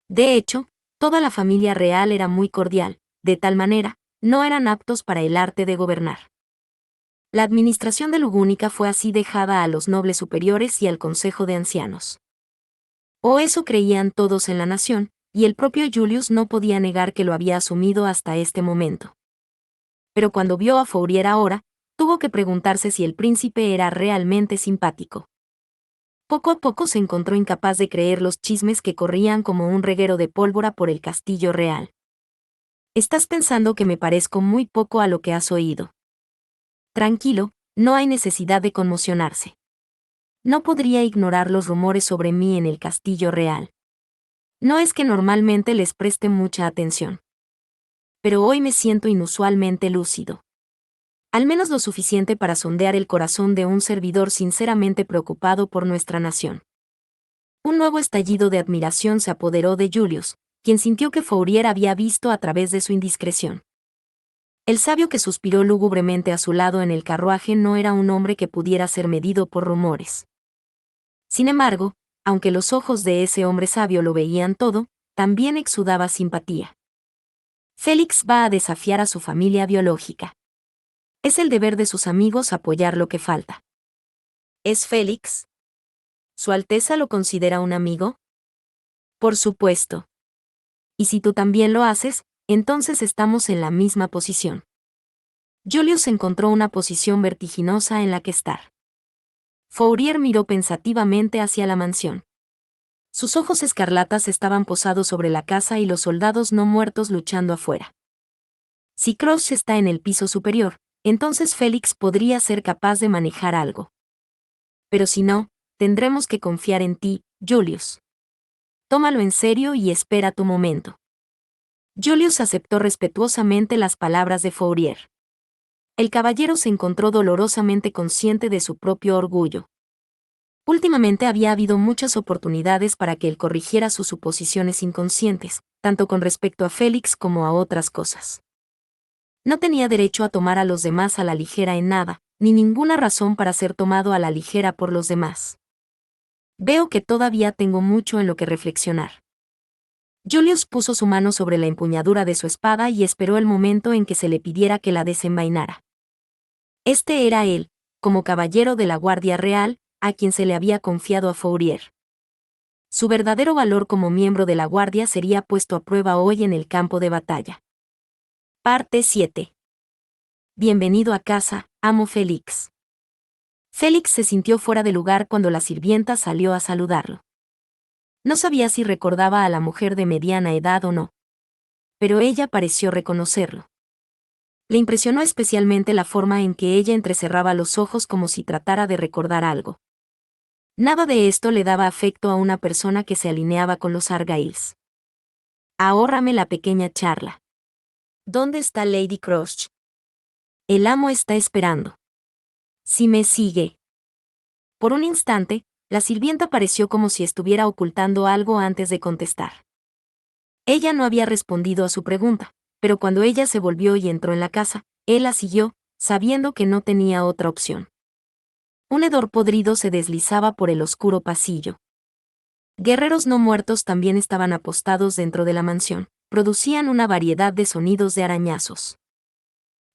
De hecho, toda la familia real era muy cordial, de tal manera, no eran aptos para el arte de gobernar. La administración de Lugúnica fue así dejada a los nobles superiores y al consejo de ancianos. O eso creían todos en la nación, y el propio Julius no podía negar que lo había asumido hasta este momento. Pero cuando vio a Fourier ahora, tuvo que preguntarse si el príncipe era realmente simpático. Poco a poco se encontró incapaz de creer los chismes que corrían como un reguero de pólvora por el castillo real. Estás pensando que me parezco muy poco a lo que has oído. Tranquilo, no hay necesidad de conmocionarse. No podría ignorar los rumores sobre mí en el castillo real. No es que normalmente les preste mucha atención. Pero hoy me siento inusualmente lúcido. Al menos lo suficiente para sondear el corazón de un servidor sinceramente preocupado por nuestra nación. Un nuevo estallido de admiración se apoderó de Julius, quien sintió que Fourier había visto a través de su indiscreción. El sabio que suspiró lúgubremente a su lado en el carruaje no era un hombre que pudiera ser medido por rumores. Sin embargo, aunque los ojos de ese hombre sabio lo veían todo, también exudaba simpatía. Félix va a desafiar a su familia biológica. Es el deber de sus amigos apoyar lo que falta. ¿Es Félix? ¿Su Alteza lo considera un amigo? Por supuesto. Y si tú también lo haces, entonces estamos en la misma posición. Julius encontró una posición vertiginosa en la que estar. Fourier miró pensativamente hacia la mansión. Sus ojos escarlatas estaban posados sobre la casa y los soldados no muertos luchando afuera. Si Crush está en el piso superior, entonces Félix podría ser capaz de manejar algo. Pero si no, tendremos que confiar en ti, Julius. Tómalo en serio y espera tu momento. Julius aceptó respetuosamente las palabras de Fourier. El caballero se encontró dolorosamente consciente de su propio orgullo. Últimamente había habido muchas oportunidades para que él corrigiera sus suposiciones inconscientes, tanto con respecto a Félix como a otras cosas. No tenía derecho a tomar a los demás a la ligera en nada, ni ninguna razón para ser tomado a la ligera por los demás. Veo que todavía tengo mucho en lo que reflexionar. Julius puso su mano sobre la empuñadura de su espada y esperó el momento en que se le pidiera que la desenvainara. Este era él, como caballero de la Guardia Real, a quien se le había confiado a Fourier. Su verdadero valor como miembro de la Guardia sería puesto a prueba hoy en el campo de batalla. Parte 7. Bienvenido a casa, amo Félix. Félix se sintió fuera de lugar cuando la sirvienta salió a saludarlo. No sabía si recordaba a la mujer de mediana edad o no, pero ella pareció reconocerlo. Le impresionó especialmente la forma en que ella entrecerraba los ojos como si tratara de recordar algo. Nada de esto le daba afecto a una persona que se alineaba con los Argylls. Ahórrame la pequeña charla. ¿Dónde está Lady Crouch? El amo está esperando. Si me sigue. Por un instante, la sirvienta pareció como si estuviera ocultando algo antes de contestar. Ella no había respondido a su pregunta, pero cuando ella se volvió y entró en la casa, él la siguió, sabiendo que no tenía otra opción. Un hedor podrido se deslizaba por el oscuro pasillo. Guerreros no muertos también estaban apostados dentro de la mansión, producían una variedad de sonidos de arañazos.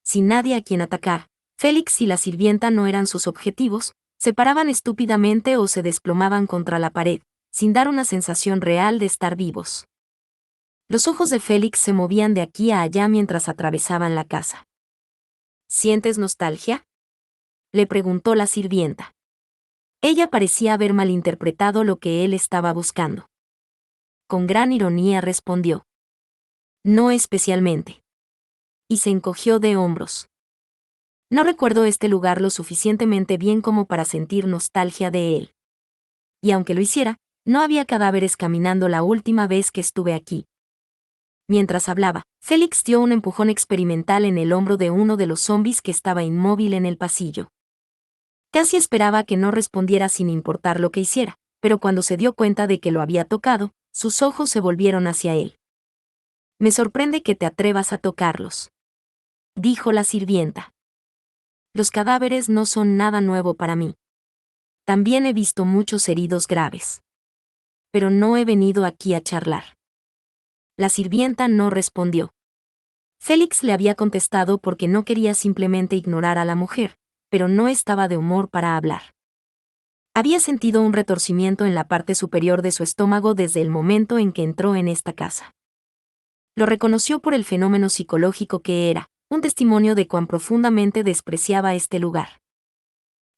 Sin nadie a quien atacar, Félix y la sirvienta no eran sus objetivos, se paraban estúpidamente o se desplomaban contra la pared, sin dar una sensación real de estar vivos. Los ojos de Félix se movían de aquí a allá mientras atravesaban la casa. ¿Sientes nostalgia?, le preguntó la sirvienta. Ella parecía haber malinterpretado lo que él estaba buscando. Con gran ironía respondió. No especialmente. Y se encogió de hombros. No recuerdo este lugar lo suficientemente bien como para sentir nostalgia de él. Y aunque lo hiciera, no había cadáveres caminando la última vez que estuve aquí. Mientras hablaba, Félix dio un empujón experimental en el hombro de uno de los zombis que estaba inmóvil en el pasillo. Casi esperaba que no respondiera sin importar lo que hiciera, pero cuando se dio cuenta de que lo había tocado, sus ojos se volvieron hacia él. Me sorprende que te atrevas a tocarlos, dijo la sirvienta. Los cadáveres no son nada nuevo para mí. También he visto muchos heridos graves. Pero no he venido aquí a charlar. La sirvienta no respondió. Félix le había contestado porque no quería simplemente ignorar a la mujer, pero no estaba de humor para hablar. Había sentido un retorcimiento en la parte superior de su estómago desde el momento en que entró en esta casa. Lo reconoció por el fenómeno psicológico que era, un testimonio de cuán profundamente despreciaba este lugar.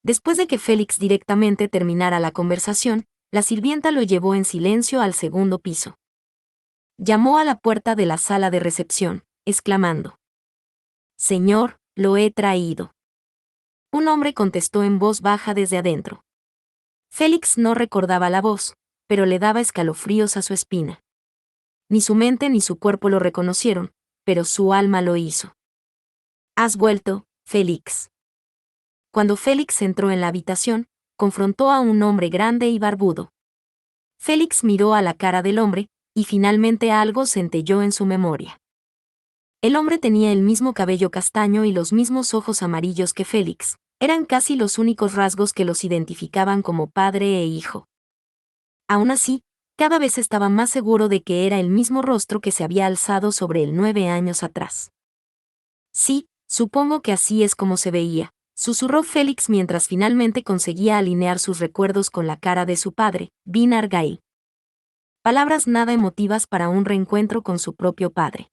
Después de que Félix directamente terminara la conversación, la sirvienta lo llevó en silencio al segundo piso. Llamó a la puerta de la sala de recepción, exclamando: «Señor, lo he traído». Un hombre contestó en voz baja desde adentro. Félix no recordaba la voz, pero le daba escalofríos a su espina. Ni su mente ni su cuerpo lo reconocieron, pero su alma lo hizo. «¿Has vuelto, Félix?». Cuando Félix entró en la habitación, confrontó a un hombre grande y barbudo. Félix miró a la cara del hombre, y finalmente algo centelló en su memoria. El hombre tenía el mismo cabello castaño y los mismos ojos amarillos que Félix, eran casi los únicos rasgos que los identificaban como padre e hijo. Aún así, cada vez estaba más seguro de que era el mismo rostro que se había alzado sobre él 9 años atrás. «Sí, supongo que así es como se veía», susurró Félix mientras finalmente conseguía alinear sus recuerdos con la cara de su padre, Ben Argyle. Palabras nada emotivas para un reencuentro con su propio padre.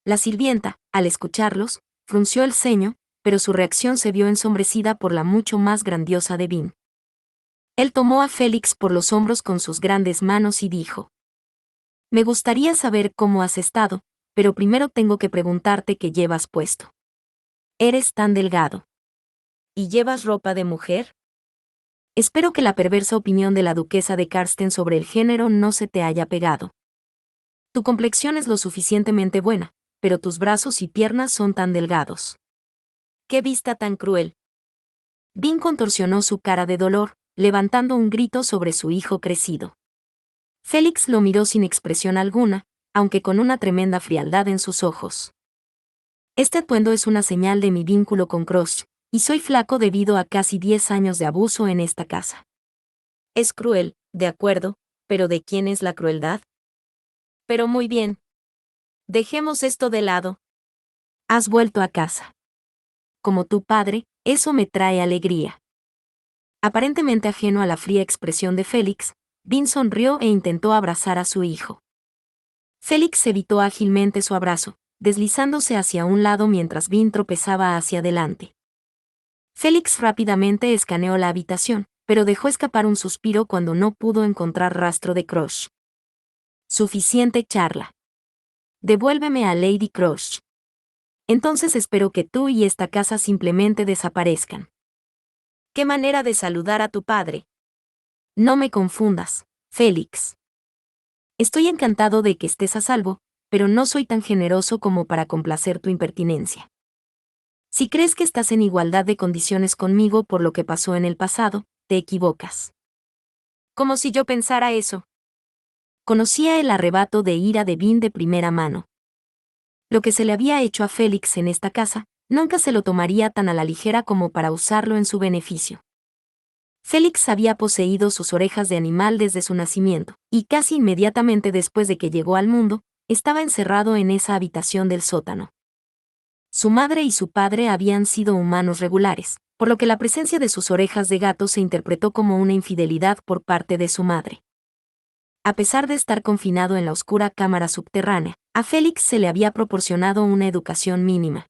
La sirvienta, al escucharlos, frunció el ceño, pero su reacción se vio ensombrecida por la mucho más grandiosa de Ben. Él tomó a Félix por los hombros con sus grandes manos y dijo: «Me gustaría saber cómo has estado, pero primero tengo que preguntarte qué llevas puesto. Eres tan delgado. ¿Y llevas ropa de mujer? Espero que la perversa opinión de la duquesa de Karsten sobre el género no se te haya pegado. Tu complexión es lo suficientemente buena, pero tus brazos y piernas son tan delgados. ¡Qué vista tan cruel!». Ben contorsionó su cara de dolor, levantando un grito sobre su hijo crecido. Félix lo miró sin expresión alguna, aunque con una tremenda frialdad en sus ojos. «Este atuendo es una señal de mi vínculo con Crouch, y soy flaco debido a casi 10 años de abuso en esta casa». «Es cruel, de acuerdo, pero ¿de quién es la crueldad?». «Pero muy bien. Dejemos esto de lado. Has vuelto a casa. Como tu padre, eso me trae alegría». Aparentemente ajeno a la fría expresión de Félix, Vin sonrió e intentó abrazar a su hijo. Félix evitó ágilmente su abrazo, deslizándose hacia un lado mientras Vin tropezaba hacia adelante. Félix rápidamente escaneó la habitación, pero dejó escapar un suspiro cuando no pudo encontrar rastro de Crush. Suficiente charla. Devuélveme a Lady Crush. Entonces espero que tú y esta casa simplemente desaparezcan. ¿Qué manera de saludar a tu padre? No me confundas, Félix. Estoy encantado de que estés a salvo, pero no soy tan generoso como para complacer tu impertinencia. Si crees que estás en igualdad de condiciones conmigo por lo que pasó en el pasado, te equivocas. Como si yo pensara eso. Conocía el arrebato de ira de Vin de primera mano. Lo que se le había hecho a Félix en esta casa, nunca se lo tomaría tan a la ligera como para usarlo en su beneficio. Félix había poseído sus orejas de animal desde su nacimiento, y casi inmediatamente después de que llegó al mundo, estaba encerrado en esa habitación del sótano. Su madre y su padre habían sido humanos regulares, por lo que la presencia de sus orejas de gato se interpretó como una infidelidad por parte de su madre. A pesar de estar confinado en la oscura cámara subterránea, a Félix se le había proporcionado una educación mínima.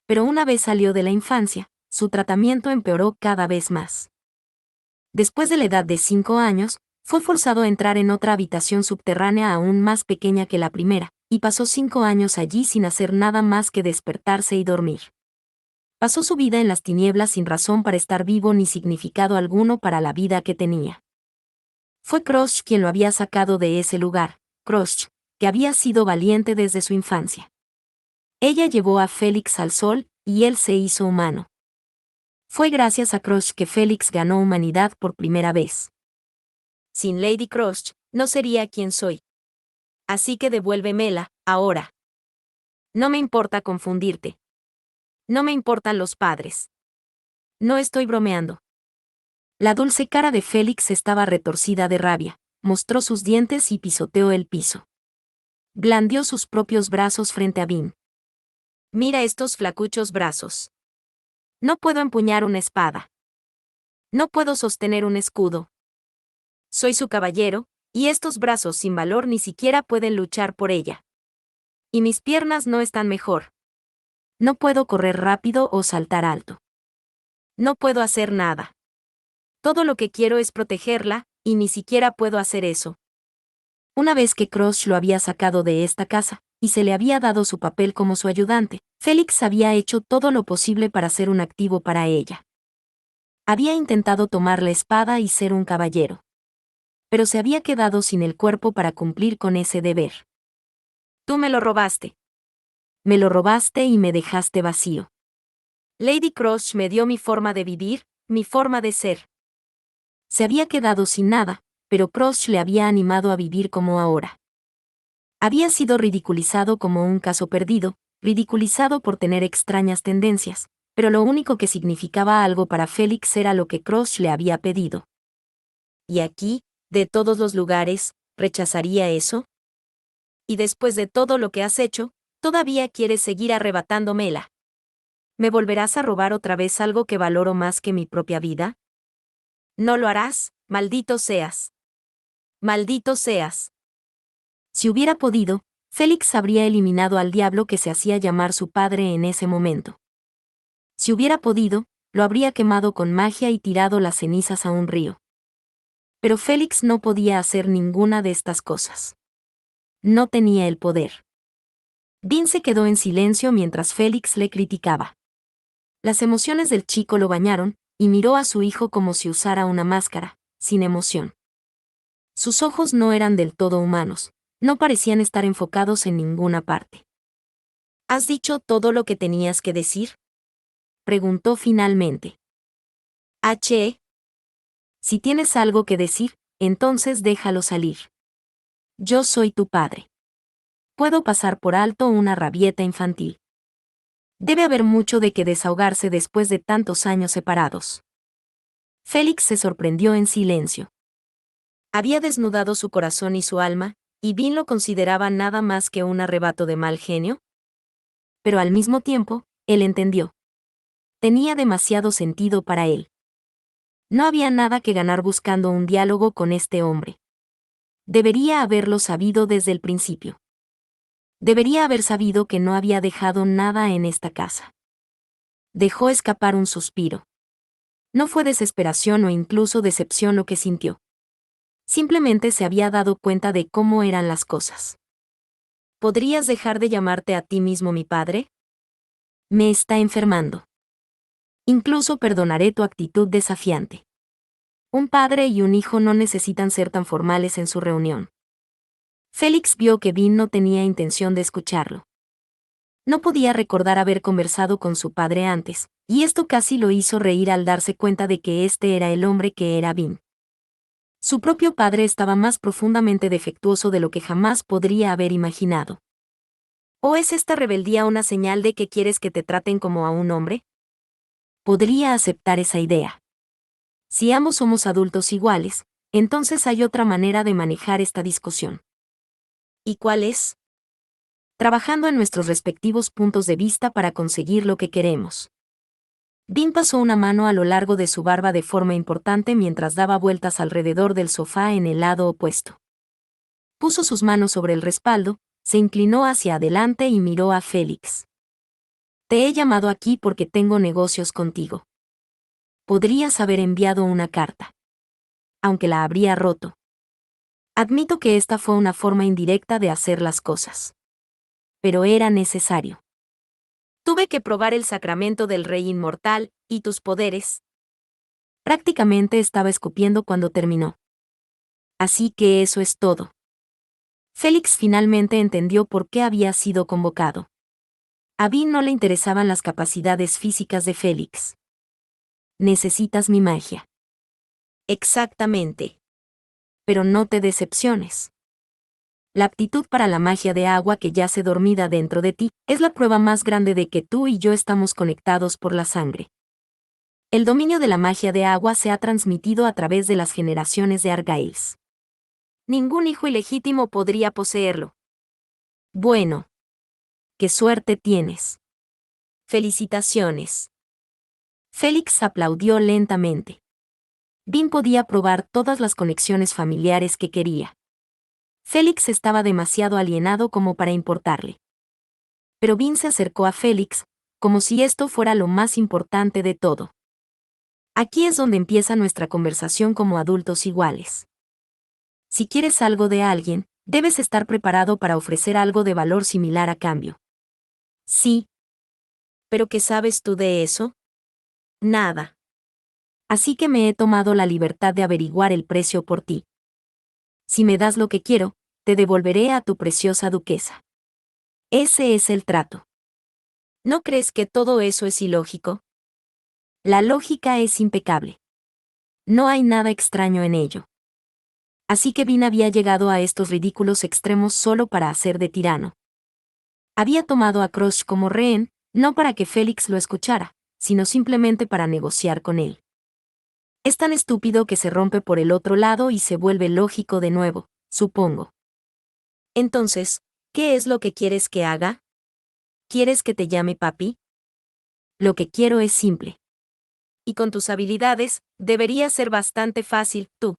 Pero una vez salió de la infancia, su tratamiento empeoró cada vez más. Después de la edad de 5 años, fue forzado a entrar en otra habitación subterránea aún más pequeña que la primera, y pasó 5 años allí sin hacer nada más que despertarse y dormir. Pasó su vida en las tinieblas sin razón para estar vivo ni significado alguno para la vida que tenía. Fue Crush quien lo había sacado de ese lugar, Crush, que había sido valiente desde su infancia. Ella llevó a Félix al sol, y él se hizo humano. Fue gracias a Crush que Félix ganó humanidad por primera vez. Sin Lady Crush, no sería quien soy. Así que devuélvemela, ahora. No me importa confundirte. No me importan los padres. No estoy bromeando. La dulce cara de Félix estaba retorcida de rabia, mostró sus dientes y pisoteó el piso. Blandió sus propios brazos frente a Vin. Mira estos flacuchos brazos. No puedo empuñar una espada. No puedo sostener un escudo. Soy su caballero, y estos brazos sin valor ni siquiera pueden luchar por ella. Y mis piernas no están mejor. No puedo correr rápido o saltar alto. No puedo hacer nada. Todo lo que quiero es protegerla, y ni siquiera puedo hacer eso. Una vez que Crush lo había sacado de esta casa, y se le había dado su papel como su ayudante, Félix había hecho todo lo posible para ser un activo para ella. Había intentado tomar la espada y ser un caballero. Pero se había quedado sin el cuerpo para cumplir con ese deber. Tú me lo robaste. Me lo robaste y me dejaste vacío. Lady Crush me dio mi forma de vivir, mi forma de ser. Se había quedado sin nada, pero Crush le había animado a vivir como ahora. Había sido ridiculizado como un caso perdido, ridiculizado por tener extrañas tendencias, pero lo único que significaba algo para Félix era lo que Crush le había pedido. ¿Y aquí, de todos los lugares, rechazaría eso? Y después de todo lo que has hecho, ¿todavía quieres seguir arrebatándomela? ¿Me volverás a robar otra vez algo que valoro más que mi propia vida? No lo harás, maldito seas. Maldito seas. Si hubiera podido, Félix habría eliminado al diablo que se hacía llamar su padre en ese momento. Si hubiera podido, lo habría quemado con magia y tirado las cenizas a un río. Pero Félix no podía hacer ninguna de estas cosas. No tenía el poder. Vin se quedó en silencio mientras Félix le criticaba. Las emociones del chico lo bañaron, y miró a su hijo como si usara una máscara, sin emoción. Sus ojos no eran del todo humanos, no parecían estar enfocados en ninguna parte. ¿Has dicho todo lo que tenías que decir?, preguntó finalmente. H. Si tienes algo que decir, entonces déjalo salir. Yo soy tu padre. Puedo pasar por alto una rabieta infantil. Debe haber mucho de qué desahogarse después de tantos años separados. Félix se sorprendió en silencio. Había desnudado su corazón y su alma, y Vin lo consideraba nada más que un arrebato de mal genio. Pero al mismo tiempo, él entendió. Tenía demasiado sentido para él. No había nada que ganar buscando un diálogo con este hombre. Debería haberlo sabido desde el principio. Debería haber sabido que no había dejado nada en esta casa. Dejó escapar un suspiro. No fue desesperación o incluso decepción lo que sintió. Simplemente se había dado cuenta de cómo eran las cosas. ¿Podrías dejar de llamarte a ti mismo mi padre? Me está enfermando. Incluso perdonaré tu actitud desafiante. Un padre y un hijo no necesitan ser tan formales en su reunión. Félix vio que Vin no tenía intención de escucharlo. No podía recordar haber conversado con su padre antes, y esto casi lo hizo reír al darse cuenta de que este era el hombre que era Vin. Su propio padre estaba más profundamente defectuoso de lo que jamás podría haber imaginado. ¿O es esta rebeldía una señal de que quieres que te traten como a un hombre? Podría aceptar esa idea. Si ambos somos adultos iguales, entonces hay otra manera de manejar esta discusión. ¿Y cuál es? Trabajando en nuestros respectivos puntos de vista para conseguir lo que queremos. Dean pasó una mano a lo largo de su barba de forma importante mientras daba vueltas alrededor del sofá en el lado opuesto. Puso sus manos sobre el respaldo, se inclinó hacia adelante y miró a Félix. Te he llamado aquí porque tengo negocios contigo. Podrías haber enviado una carta. Aunque la habría roto. Admito que esta fue una forma indirecta de hacer las cosas. Pero era necesario. Tuve que probar el sacramento del Rey Inmortal, y tus poderes. Prácticamente estaba escupiendo cuando terminó. Así que eso es todo. Félix finalmente entendió por qué había sido convocado. A Vin no le interesaban las capacidades físicas de Félix. Necesitas mi magia. Exactamente. Pero no te decepciones. La aptitud para la magia de agua que yace dormida dentro de ti es la prueba más grande de que tú y yo estamos conectados por la sangre. El dominio de la magia de agua se ha transmitido a través de las generaciones de Argyles. Ningún hijo ilegítimo podría poseerlo. Bueno. ¡Qué suerte tienes! Felicitaciones. Félix aplaudió lentamente. Vin podía probar todas las conexiones familiares que quería. Félix estaba demasiado alienado como para importarle. Pero Vin se acercó a Félix, como si esto fuera lo más importante de todo. Aquí es donde empieza nuestra conversación como adultos iguales. Si quieres algo de alguien, debes estar preparado para ofrecer algo de valor similar a cambio. Sí. ¿Pero qué sabes tú de eso? Nada. Así que me he tomado la libertad de averiguar el precio por ti. Si me das lo que quiero, te devolveré a tu preciosa duquesa. Ese es el trato. ¿No crees que todo eso es ilógico? La lógica es impecable. No hay nada extraño en ello. Así que Vin había llegado a estos ridículos extremos solo para hacer de tirano. Había tomado a Crush como rehén, no para que Félix lo escuchara, sino simplemente para negociar con él. Es tan estúpido que se rompe por el otro lado y se vuelve lógico de nuevo, supongo. Entonces, ¿qué es lo que quieres que haga? ¿Quieres que te llame papi? Lo que quiero es simple. Y con tus habilidades, debería ser bastante fácil, tú.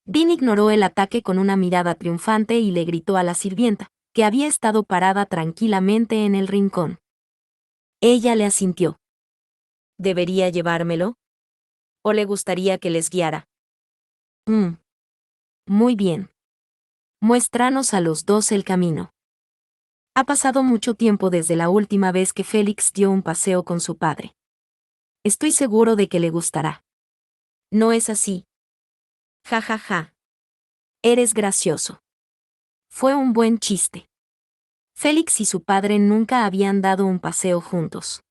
Dean ignoró el ataque con una mirada triunfante y le gritó a la sirvienta, que había estado parada tranquilamente en el rincón. Ella le asintió. ¿Debería llevármelo? ¿O le gustaría que les guiara? Muy bien. Muéstranos a los dos el camino. Ha pasado mucho tiempo desde la última vez que Félix dio un paseo con su padre. Estoy seguro de que le gustará. ¿No es así? Ja ja ja. Eres gracioso. Fue un buen chiste. Félix y su padre nunca habían dado un paseo juntos.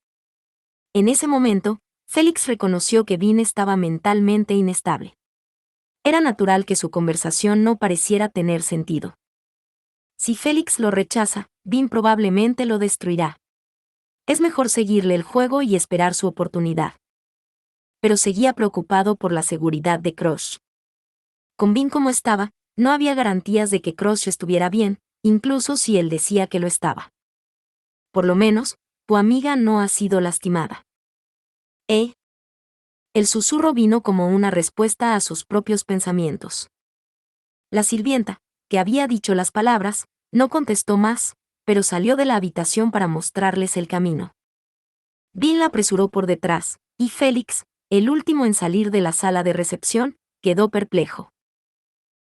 En ese momento, Félix reconoció que Vin estaba mentalmente inestable. Era natural que su conversación no pareciera tener sentido. Si Félix lo rechaza, Vin probablemente lo destruirá. Es mejor seguirle el juego y esperar su oportunidad. Pero seguía preocupado por la seguridad de Crush. Con Vin como estaba, no había garantías de que Crush estuviera bien, incluso si él decía que lo estaba. Por lo menos, tu amiga no ha sido lastimada. El susurro vino como una respuesta a sus propios pensamientos. La sirvienta, que había dicho las palabras, no contestó más, pero salió de la habitación para mostrarles el camino. Dean la apresuró por detrás, y Félix, el último en salir de la sala de recepción, quedó perplejo.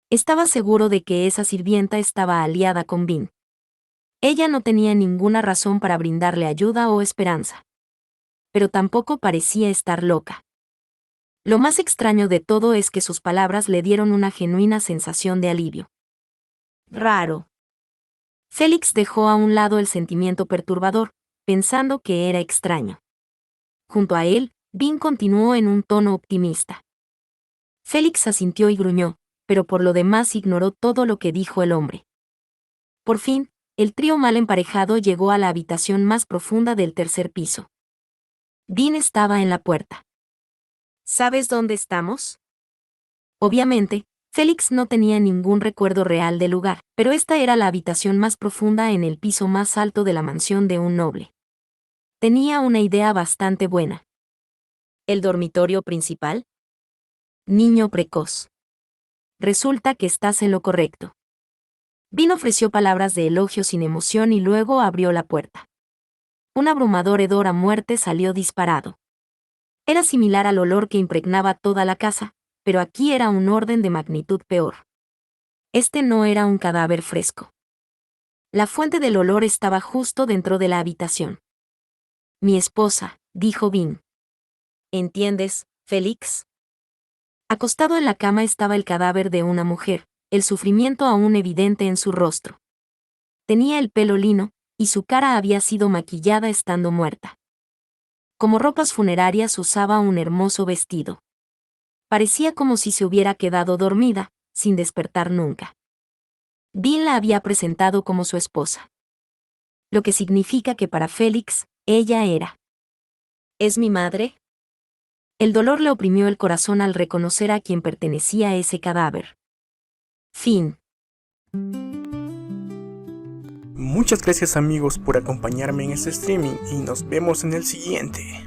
Estaba seguro de que esa sirvienta estaba aliada con Bean. Ella no tenía ninguna razón para brindarle ayuda o esperanza. Pero tampoco parecía estar loca. Lo más extraño de todo es que sus palabras le dieron una genuina sensación de alivio. Raro. Félix dejó a un lado el sentimiento perturbador, pensando que era extraño. Junto a él, Bean continuó en un tono optimista. Félix asintió y gruñó, pero por lo demás ignoró todo lo que dijo el hombre. Por fin, el trío mal emparejado llegó a la habitación más profunda del tercer piso. Dean estaba en la puerta. ¿Sabes dónde estamos? Obviamente, Félix no tenía ningún recuerdo real del lugar, pero esta era la habitación más profunda en el piso más alto de la mansión de un noble. Tenía una idea bastante buena. ¿El dormitorio principal? Niño precoz. Resulta que estás en lo correcto. Bean ofreció palabras de elogio sin emoción y luego abrió la puerta. Un abrumador hedor a muerte salió disparado. Era similar al olor que impregnaba toda la casa, pero aquí era un orden de magnitud peor. Este no era un cadáver fresco. La fuente del olor estaba justo dentro de la habitación. Mi esposa, dijo Bean. ¿Entiendes, Félix? Acostado en la cama estaba el cadáver de una mujer, el sufrimiento aún evidente en su rostro. Tenía el pelo lino, y su cara había sido maquillada estando muerta. Como ropas funerarias usaba un hermoso vestido. Parecía como si se hubiera quedado dormida, sin despertar nunca. Dean la había presentado como su esposa. Lo que significa que para Félix, ella era. ¿Es mi madre? El dolor le oprimió el corazón al reconocer a quien pertenecía ese cadáver. Fin. Muchas gracias amigos por acompañarme en este streaming y nos vemos en el siguiente.